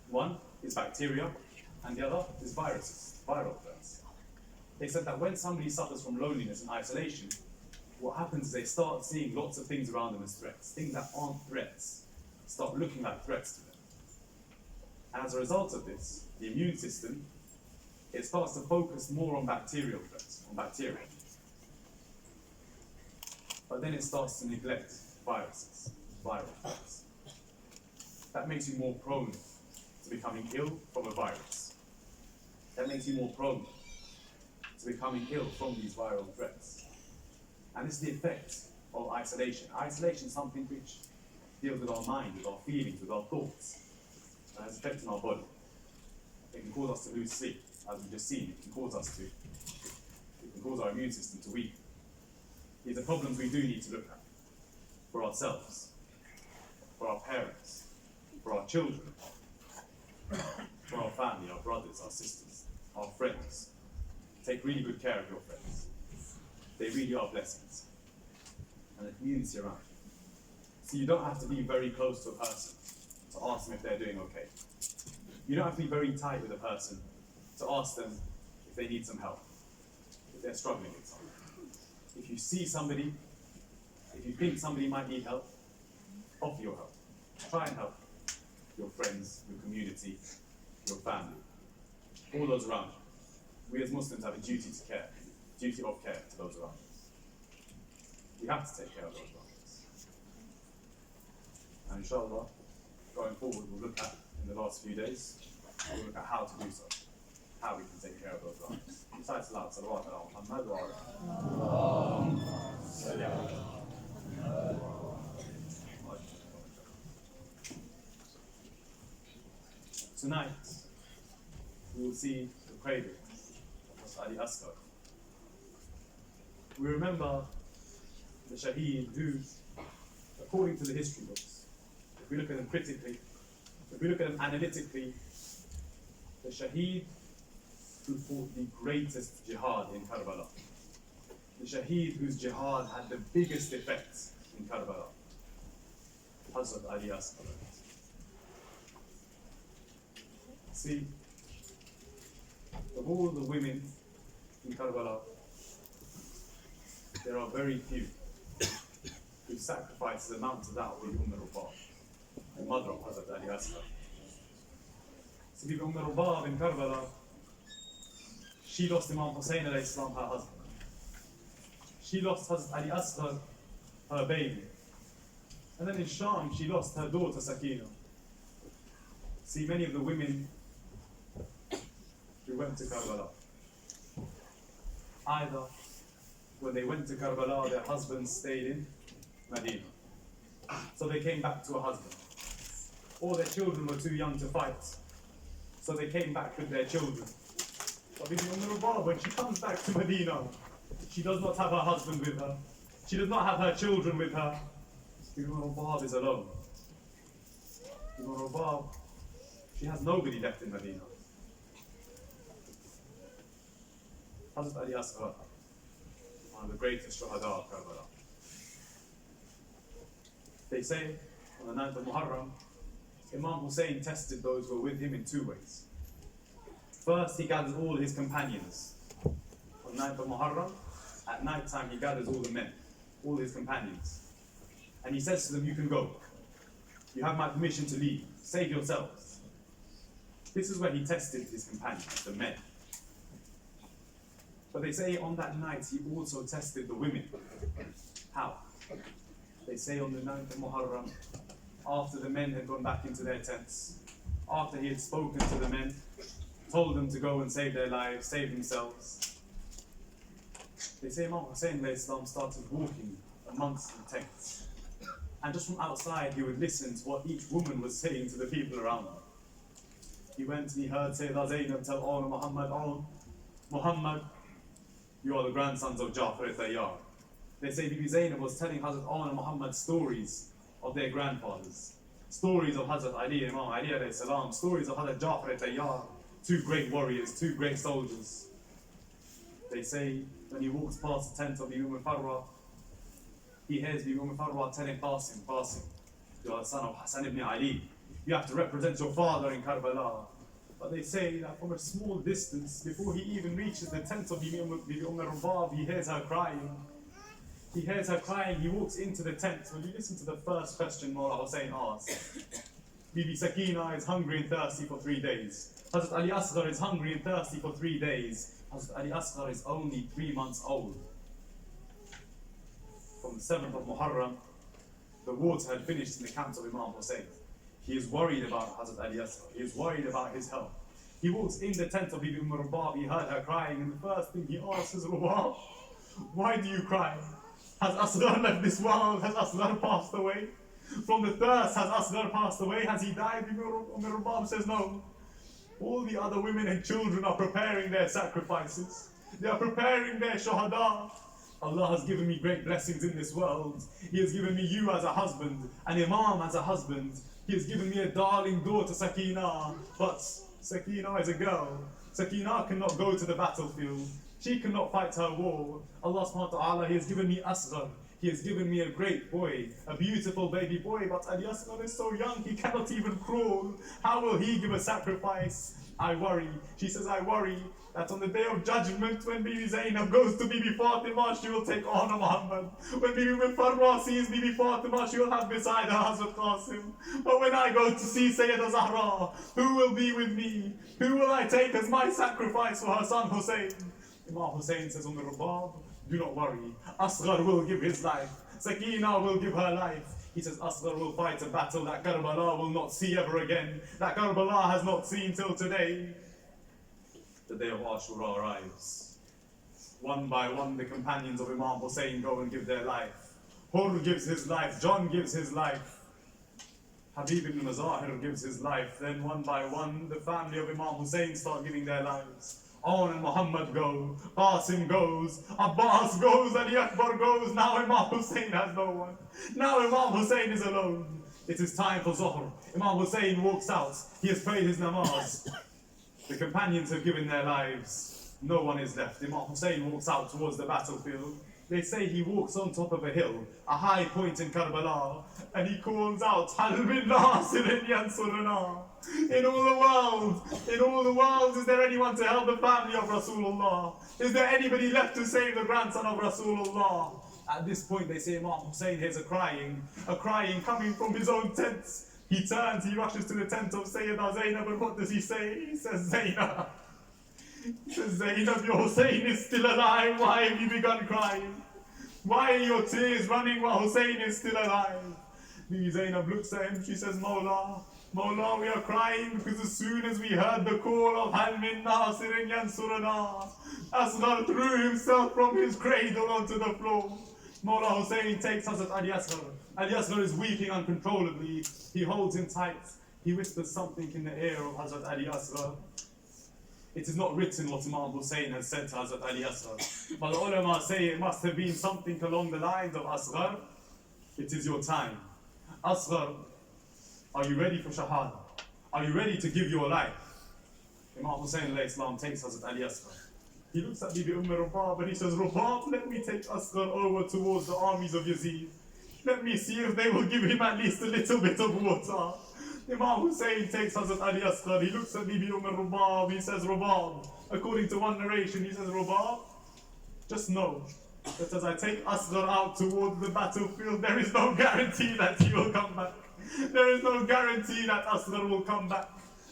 One is bacteria, and the other is viruses, viral threats. They said that when somebody suffers from loneliness and isolation, what happens is they start seeing lots of things around them as threats. Things that aren't threats start looking like threats to them. And as a result of this, the immune system, it starts to focus more on bacterial threats, on bacteria. But then it starts to neglect viruses, viral threats. That makes you more prone to becoming ill from a virus. That makes you more prone to becoming ill from these viral threats. And this is the effect of isolation. Isolation is something which deals with our mind, with our feelings, with our thoughts. And has effect on our body. It can cause us to lose sleep, as we've just seen. It can cause our immune system to weaken. These are problems we do need to look at for ourselves, for our parents, for our children, for our family, our brothers, our sisters, our friends. Take really good care of your friends. They really are blessings. And the community around you. So you don't have to be very close to a person to ask them if they're doing okay. You don't have to be very tight with a person to ask them if they need some help, if they're struggling with something. If you see somebody, if you think somebody might need help, offer your help. Try and help your friends, your community, your family, all those around you. We as Muslims have a duty of care to those around us. We have to take care of those around us. And inshallah, going forward, we'll look at, in the last few days, we'll look at how to do so, how we can take care of those around us. Besides salawat ala Muhammad wa ala Tonight, we will see the cradle of Ali Asghar. We remember the Shaheed who, according to the history books, if we look at them critically, if we look at them analytically, the Shaheed who fought the greatest jihad in Karbala, the Shaheed whose jihad had the biggest effect in Karbala, Hazrat Ali Asghar. See, of all the women in Karbala, there are very few who sacrifice the amount of that with Rabab, the mother of Hazrat Ali Asghar. So the Rabab in Karbala, she lost Imam Hussein alayhi salam, her husband. She lost Hazrat Ali Asghar, her baby. And then in Sham, she lost her daughter Sakina. See, many of the women who went to Karbala, either when they went to Karbala, their husbands stayed in Medina. So they came back to a husband. Or their children were too young to fight. So they came back with their children. But Bibi Rabab, when she comes back to Medina, she does not have her husband with her. She does not have her children with her. Bibi Rabab is alone. Bibi Rabab, she has nobody left in Medina. Hazrat Ali Asghar, one of the greatest shuhada of Karbala. They say, on the 9th of Muharram, Imam Hussein tested those who were with him in two ways. First, he gathers all his companions. On the 9th of Muharram, at night time, he gathers all the men, all his companions. And he says to them, you can go. You have my permission to leave. Save yourselves. This is where he tested his companions, the men. But they say on that night, he also tested the women. How? They say on the 9th of Muharram, after the men had gone back into their tents, after he had spoken to the men, told them to go and save their lives, save themselves. They say Imam Hussein started walking amongst the tents. And just from outside, he would listen to what each woman was saying to the people around him. He went and he heard Sayyidah Zainab tell Muhammad, You are the grandsons of Ja'far al-Tayyar. They say Bibi Zainab was telling Hazrat Awan and Muhammad stories of their grandfathers. Stories of Hazrat Ali, Imam Ali alayhi salam, stories of Hazrat Ja'far al-Tayyar, two great warriors, two great soldiers. They say when he walks past the tent of Bibi Farwa, he hears Bibi Farwa telling Qasim, you are the son of Hassan ibn Ali. You have to represent your father in Karbala. But they say that from a small distance, before he even reaches the tent of Bibi Rabab, he hears her crying. He hears her crying, he walks into the tent. When you listen to the first question Mawla Hussein asks, Bibi Sakina is hungry and thirsty for 3 days. Hazrat Ali Asghar is hungry and thirsty for 3 days. Hazrat Ali Asghar is only 3 months old. From the 7th of Muharram, the water had finished in the camps of Imam Hussein. He is worried about Hazrat Ali Asghar. He is worried about his health. He walks in the tent of Bibi Rabab, he heard her crying, and the first thing he asks is, Rabab, why do you cry? Has Asghar left this world? Has Asghar passed away? From the thirst, has Asghar passed away? Has he died? Bibi Rabab says no. All the other women and children are preparing their sacrifices. They are preparing their shahada. Allah has given me great blessings in this world. He has given me you as a husband, an imam as a husband. He has given me a darling daughter, Sakina. But Sakina is a girl. Sakina cannot go to the battlefield. She cannot fight her war. Allah subhanahu wa ta'ala, He has given me Asghar. He has given me a great boy, a beautiful baby boy, but Ali Asghar is so young, he cannot even crawl. How will he give a sacrifice? I worry. She says, I worry that on the day of judgment, when Bibi Zainab goes to Bibi Fatima, she will take on Muhammad. When Bibi Farwa sees Bibi Fatima, she will have beside her Hazrat Qasim. But when I go to see Sayyida Zahra, who will be with me? Who will I take as my sacrifice for her son Hussein? Imam Hussein says on the Rabab, do not worry. Asghar will give his life. Sakina will give her life. He says Asghar will fight a battle that Karbala will not see ever again. That Karbala has not seen till today. The day of Ashura arrives. One by one, the companions of Imam Hussein go and give their life. Hur gives his life. John gives his life. Habib ibn Mazahir gives his life. Then one by one, the family of Imam Hussein start giving their lives. On and Muhammad go, Qasim goes, Abbas goes, Ali Akbar goes. Now Imam Hussein has no one. Now Imam Hussein is alone. It is time for Zuhr. Imam Hussein walks out. He has prayed his namaz. The companions have given their lives. No one is left. Imam Hussein walks out towards the battlefield. They say he walks on top of a hill, a high point in Karbala, and he calls out, Hal min nasirin yansuruna. In all the world, is there anyone to help the family of Rasulullah? Is there anybody left to save the grandson of Rasulullah? At this point, they say Imam Hussein hears a crying coming from his own tent. He turns, he rushes to the tent of Sayyida Zainab, and what does he say? He says, Zainab. He says, Zainab, your Hussein is still alive. Why have you begun crying? Why are your tears running while Hussein is still alive? Bibi Zainab looks at him, she says, Mawla, we are crying because as soon as we heard the call of Hal min nasirin yansurana, Asghar threw himself from his cradle onto the floor. Mawla Hussein takes Hazrat Ali Asghar. Ali Asghar is weeping uncontrollably. He holds him tight. He whispers something in the ear of Hazrat Ali Asghar. It is not written what Imam Hussein has said to Hazrat Ali Asghar. But the ulama say it must have been something along the lines of Asghar, it is your time. Asghar, are you ready for Shahada? Are you ready to give your life? Imam Hussein alayhi takes Hazrat Ali Asghar. He looks at Bibi Rabab and he says, Rabab, let me take Asghar over towards the armies of Yazid. Let me see if they will give him at least a little bit of water. Imam Hussein takes Hazrat Ali Asghar. He looks at Bibi Rabab. He says, Rabab, according to one narration, he says, Rabab, just know that as I take Asghar out towards the battlefield, there is no guarantee that he will come back. There is no guarantee that Asghar will come back.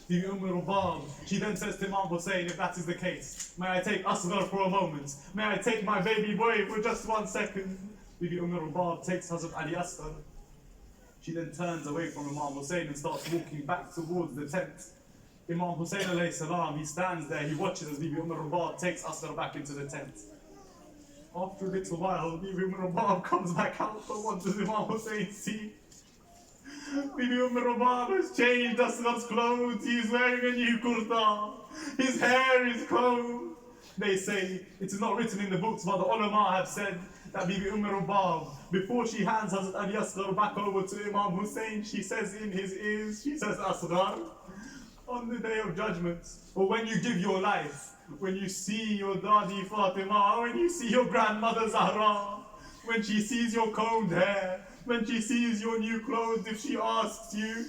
Bibi Rabab, she then says to Imam Hussein, if that is the case, may I take Asghar for a moment? May I take my baby boy for just 1 second? Bibi Rabab takes Hazrat Ali Asghar. She then turns away from Imam Hussein and starts walking back towards the tent. Imam Hussein alayhi salam, he stands there, he watches as Bibi Rabab takes Asghar back into the tent. After a little while, Bibi Rabab comes back out, but what does Imam Hussein see? Bibi Rabab has changed Asghar's clothes. He is wearing a new kurta. His hair is combed. They say, it is not written in the books, but the ulama have said that Bibi Rubab, before she hands Hazrat Ali Asghar back over to Imam Hussein, she says in his ears, she says, Asghar, on the day of judgment, or when you give your life, when you see your Dadi Fatima, when you see your grandmother Zahra, when she sees your combed hair, when she sees your new clothes, if she asks you,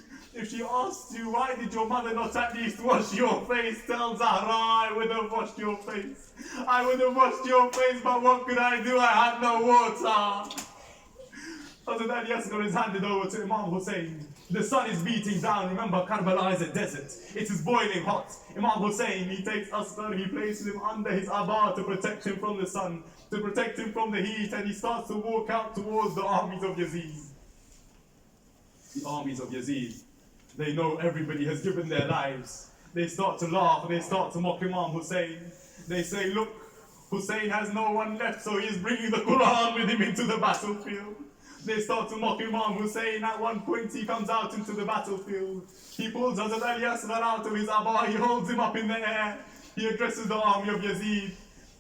why did your mother not at least wash your face? Tell Zahra, I would have washed your face. I would have washed your face, but what could I do? I had no water. Hazrat Ali Asghar is handed over to Imam Hussein. The sun is beating down. Remember, Karbala is a desert. It is boiling hot. Imam Hussein, he takes Asghar, he places him under his abba to protect him from the sun, to protect him from the heat, and he starts to walk out towards the armies of Yazid. The armies of Yazid. They know everybody has given their lives. They start to laugh, they start to mock Imam Hussein. They say, look, Hussein has no one left, so he's bringing the Quran with him into the battlefield. They start to mock Imam Hussein. At one point he comes out into the battlefield. He pulls Hazrat Ali Asghar out of his abba, he holds him up in the air. He addresses the army of Yazid.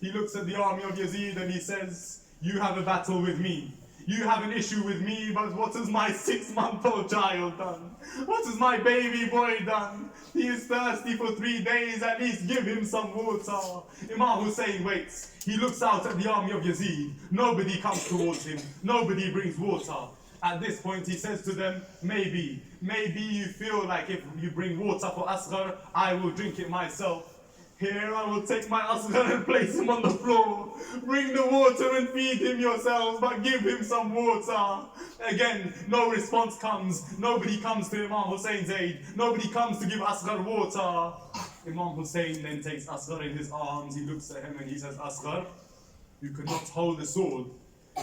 He looks at the army of Yazid and he says, you have a battle with me. You have an issue with me, but what has my 6-month-old child done? What has my baby boy done? He is thirsty for 3 days, at least give him some water. Imam Hussein waits. He looks out at the army of Yazid. Nobody comes towards him. Nobody brings water. At this point he says to them, maybe you feel like if you bring water for Asghar, I will drink it myself. Here I will take my Asghar and place him on the floor. Bring the water and feed him yourselves, but give him some water. Again, no response comes. Nobody comes to Imam Hussein's aid. Nobody comes to give Asghar water. Imam Hussein then takes Asghar in his arms. He looks at him and he says, Asghar, you cannot hold a sword.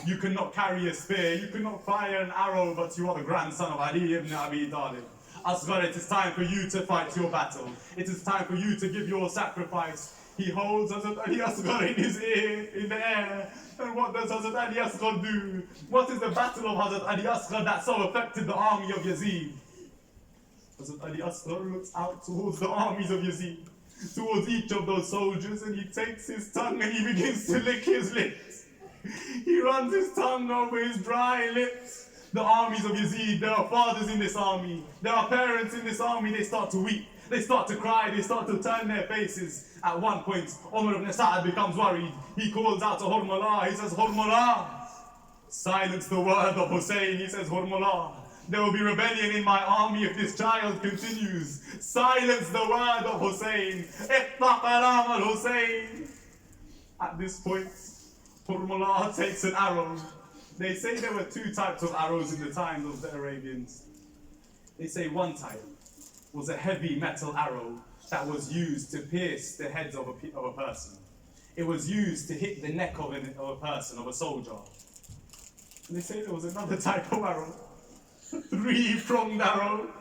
You cannot carry a spear. You cannot fire an arrow, but you are the grandson of Ali ibn Abi Talib. Asghar, it is time for you to fight your battle. It is time for you to give your sacrifice. He holds Hazrat Ali Asghar in his ear, in the air. And what does Hazrat Ali Asghar do? What is the battle of Hazrat Ali Asghar that so affected the army of Yazid? Hazrat Ali Asghar looks out towards the armies of Yazid, towards each of those soldiers, and he takes his tongue and he begins to lick his lips. He runs his tongue over his dry lips. The armies of Yazid, there are fathers in this army, there are parents in this army, they start to weep, they start to cry, they start to turn their faces. At one point, Umar ibn Sa'ad becomes worried. He calls out to Hurmala, he says, Hurmala, silence the word of Hussein. He says, Hurmala, there will be rebellion in my army if this child continues. Silence the word of Hussein. Iqta kalam al-Hussein. At this point, Hurmala takes an arrow. They say there were 2 types of arrows in the times of the Arabians. They say one type was a heavy metal arrow that was used to pierce the heads of a person. It was used to hit the neck of a person, of a soldier. And they say there was another type of arrow, a 3-pronged arrow,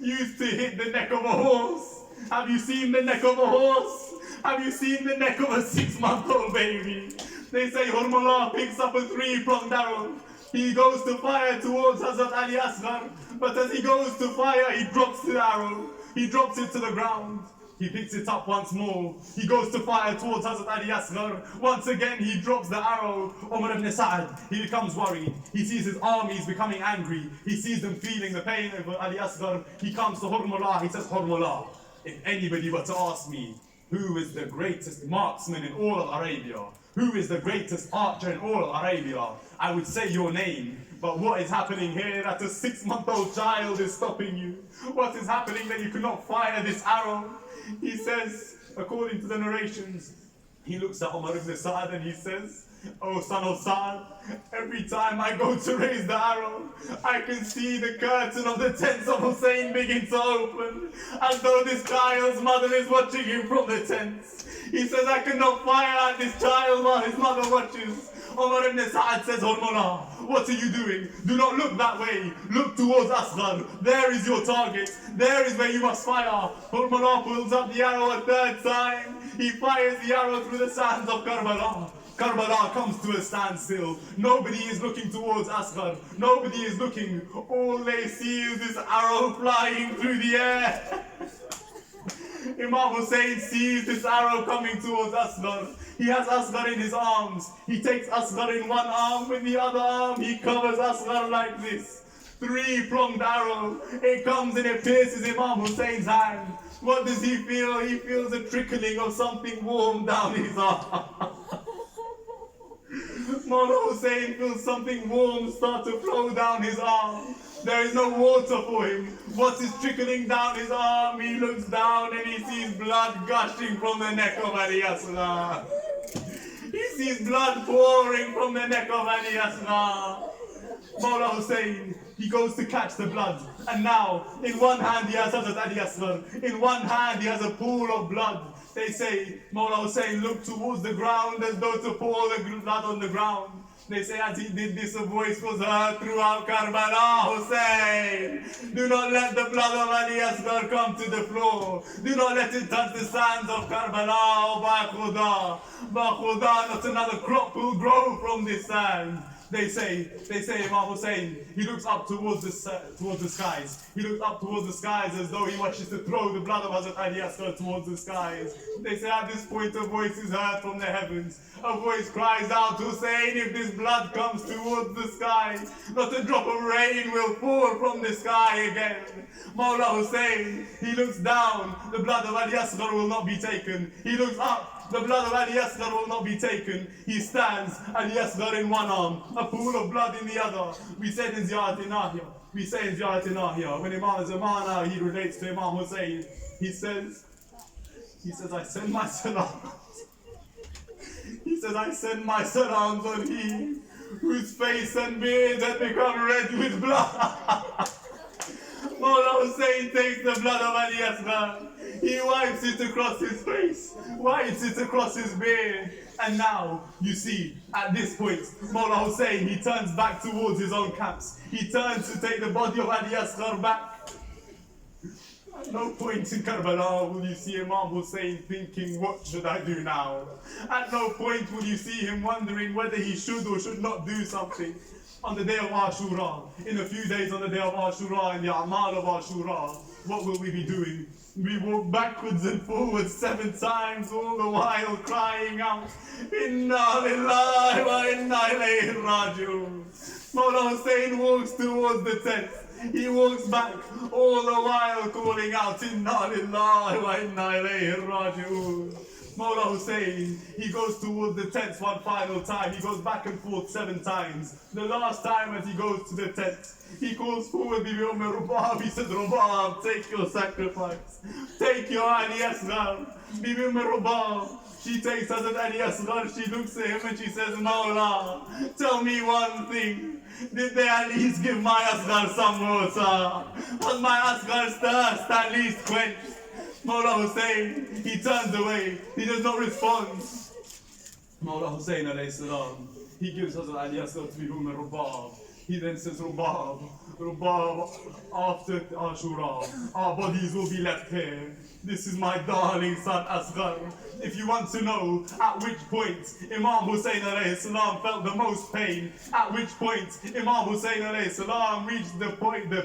used to hit the neck of a horse. Have you seen the neck of a horse? Have you seen the neck of a 6-month-old baby? They say Hurmala picks up a 3-pronged arrow. He goes to fire towards Hazrat Ali Asghar, but as he goes to fire, he drops the arrow. He drops it to the ground. He picks it up once more. He goes to fire towards Hazrat Ali Asghar. Once again, he drops the arrow. Umar ibn Sa'ad, he becomes worried. He sees his armies becoming angry. He sees them feeling the pain of Ali Asghar. He comes to Hurmala. He says, Hurmala, if anybody were to ask me, who is the greatest marksman in all of Arabia? Who is the greatest archer in all of Arabia? I would say your name. But what is happening here that a 6-month-old child is stopping you? What is happening that you cannot fire this arrow? He says, according to the narrations, he looks at Umar ibn Sa'ad and he says, oh son of Sa'ad, every time I go to raise the arrow, I can see the curtain of the tents of Hussein begin to open, as though this child's mother is watching him from the tents. He says, I cannot fire at this child while his mother watches. Umar ibn Sa'ad says, Hurmala, what are you doing? Do not look that way. Look towards Asghar. There is your target. There is where you must fire. Hurmala pulls up the arrow a 3rd time. He fires the arrow through the sands of Karbala. Karbala comes to a standstill. Nobody is looking towards Asghar. Nobody is looking. All they see is this arrow flying through the air. Imam Hussein sees this arrow coming towards Asghar. He has Asghar in his arms. He takes Asghar in one arm, with the other arm he covers Asghar like this. Three-pronged arrow. It comes and it pierces Imam Hussein's hand. What does he feel? He feels a trickling of something warm down his arm. Mawla Hussein feels something warm start to flow down his arm. There is no water for him. What is trickling down his arm? He looks down and he sees blood gushing from the neck of Ali Asghar. He sees blood pouring from the neck of Ali Asghar. Mawla Hussein, he goes to catch the blood. And now, in one hand he has Hazrat Ali Asghar. In one hand he has a pool of blood. They say, Mawla Hussein looked towards the ground as though to pour the blood on the ground. They say as he did this, a voice was heard throughout Karbala, Hussein. Do not let the blood of Ali Asghar come to the floor. Do not let it touch the sands of Karbala. Ba Khuda, not another crop will grow from this sand. They say Imam Hussein, he looks up towards the skies. He looks up towards the skies as though he wishes to throw the blood of Hazrat Ali Asghar towards the skies. They say at this point a voice is heard from the heavens. A voice cries out, Hussein, if this blood comes towards the sky, not a drop of rain will fall from the sky again. Mawla Hussein, he looks down, the blood of Ali Asghar will not be taken. He looks up, the blood of Ali Asghar will not be taken. He stands, Ali Asghar in one arm, a pool of blood in the other. We said in Ziyarat Nahya, when Imam Zamana, he relates to Imam Hussein, he says, I send my salams. He says, I send my salams on him, whose face and beard had become red with blood. Mawla Hussein takes the blood of Ali Asghar. He wipes it across his face, wipes it across his beard. And now, you see, at this point, Mawla Hussein, he turns back towards his own camps. He turns to take the body of Ali Asghar back. At no point in Karbala will you see Imam Hussein thinking, what should I do now? At no point will you see him wondering whether he should or should not do something. On the day of Ashura, in a few days on the day of Ashura, in the A'mal of Ashura, what will we be doing? We walk backwards and forwards 7 times, all the while crying out, Inna lillahi wa inna ilayhi raji'un. Mawla Hussein walks towards the tent. He walks back, all the while calling out, Inna lillahi wa inna ilayhi raji'un. Mawla Hussein, he goes towards the tents one final time. He goes back and forth 7 times. The last time as he goes to the tent, he calls forward Bibi Rubab. He says, Rubab, take your sacrifice. Take your Ali Asghar. Bibi Rubab, she takes Hazrat Ali Asghar. She looks at him and she says, Mawla, tell me one thing. Did they at least give my Asghar some water? Was my Asghar's thirst at least quenched? Mawla Hussein, he turns away, he does not respond. Mawla Hussein alayhi salam, he gives Hazrat Ali Asghar to Bibi Rubab. He then says, Rubab, after Ashura, our bodies will be left here. This is my darling son Asghar. If you want to know at which point Imam Hussein alayhi salam felt the most pain, at which point Imam Hussein alayhi salam reached the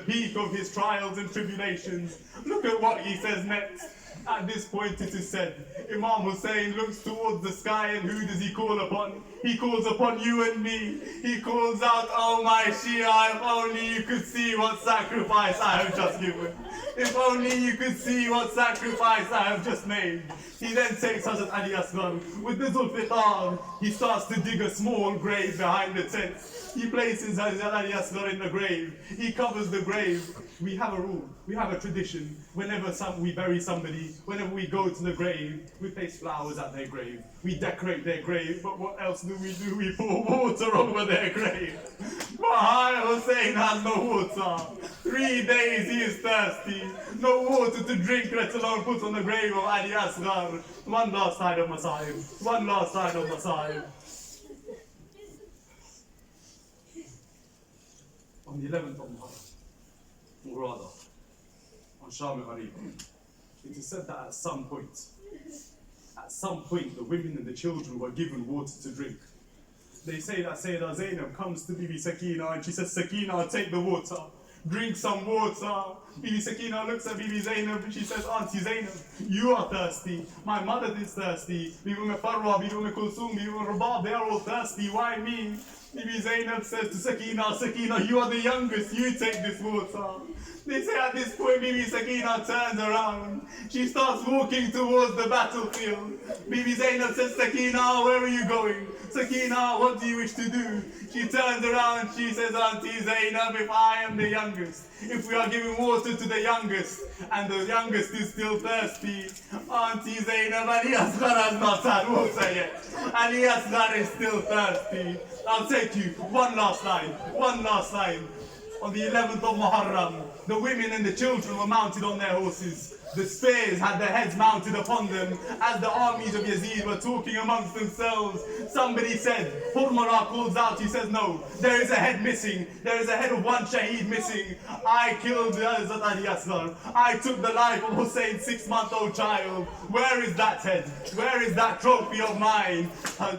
peak of his trials and tribulations, look at what he says next. At this point it is said, Imam Hussein looks towards the sky and who does he call upon? He calls upon you and me. He calls out, oh my Shia, if only you could see what sacrifice I have just given. If only you could see what sacrifice I have just made. He then takes Hazrat Ali Asghar with the Zulfiqar. He starts to dig a small grave behind the tent. He places Hazrat Ali Asghar in the grave. He covers the grave. We have a rule, we have a tradition. Whenever we bury somebody, whenever we go to the grave, we place flowers at their grave. We decorate their grave, but what else do? We pour water over their grave. But Hussein has no water. 3 days he is thirsty. No water to drink, let alone put on the grave of Ali Asghar. One last side of Masahib. One last side of Masahib. On the 11th of Muharram, or rather, on Sham al-Ghariba, it is said that at some point, the women and the children were given water to drink. They say that Sayyidah Zainab comes to Bibi Sakina and she says, Sakina, take the water. drink some water. Bibi Sakina looks at Bibi Zainab and she says, Auntie Zainab, you are thirsty. My mother is thirsty. Bibi Farwa, Bibi Kulsum, Bibi Rabab, they are all thirsty. Why me? Bibi Zainab says to Sakina, Sakina, you are the youngest, you take this water. They say at this point, Bibi Sakina turns around. She starts walking towards the battlefield. Bibi Zainab says, Sakina, where are you going? Sakina, what do you wish to do? She turns around, she says, Auntie Zainab, if I am the youngest, if we are giving water to the youngest, and the youngest is still thirsty, Auntie Zainab, Ali Asghar has not had water yet. Ali Asghar is still thirsty. I'll take you one last line, one last line. On the 11th of Muharram, the women and the children were mounted on their horses. The spears had their heads mounted upon them. As the armies of Yazid were talking amongst themselves, somebody said, Hurmara calls out, he says, no, there is a head missing. There is a head of one shaheed missing. I killed Hazrat Ali Asghar. I took the life of Hussein's 6-month-old child. Where is that head? Where is that trophy of mine?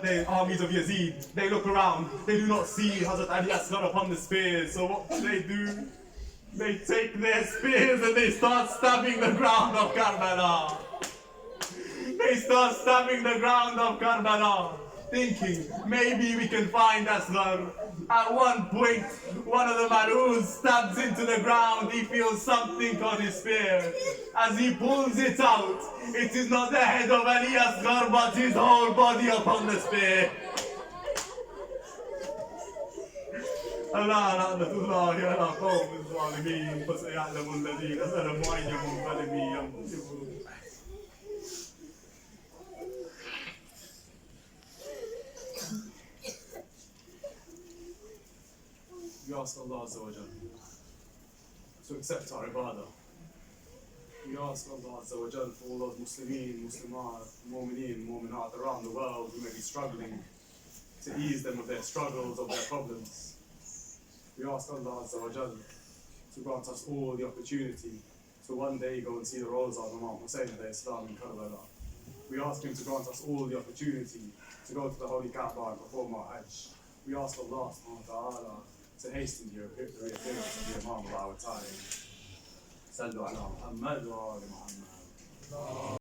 The armies of Yazid, they look around. They do not see Hazrat Ali Asghar upon the spears. So what do? They take their spears and they start stabbing the ground of Karbala. They start stabbing the ground of Karbala, thinking maybe we can find Asghar. At one point, one of the Malus stabs into the ground. He feels something on his spear. As he pulls it out, it is not the head of Ali Asghar, but his whole body upon the spear. ألا لعنة الله على قوم الظالمين فسيعلم الذين ظلموا أي منقلب ينقلبون. We ask Allah Azza wa Jal to accept our ibadah. We ask Allah Azza wa Jal for all those Muslimin, Muslimat, Mu'mineen, Mu'minat around the world who may be struggling, to ease them of their struggles, of their problems. We ask Allah Azza wa Jal to grant us all the opportunity to one day go and see the Rawza of Imam Hussein alayhi salam in Karbala. We ask him to grant us all the opportunity to go to the Holy Kaaba and perform our Hajj. We ask Allah subhanahu wa ta'ala to hasten the reappearance of the Imam of our time. Sallu ala Muhammad wa ala Muhammad.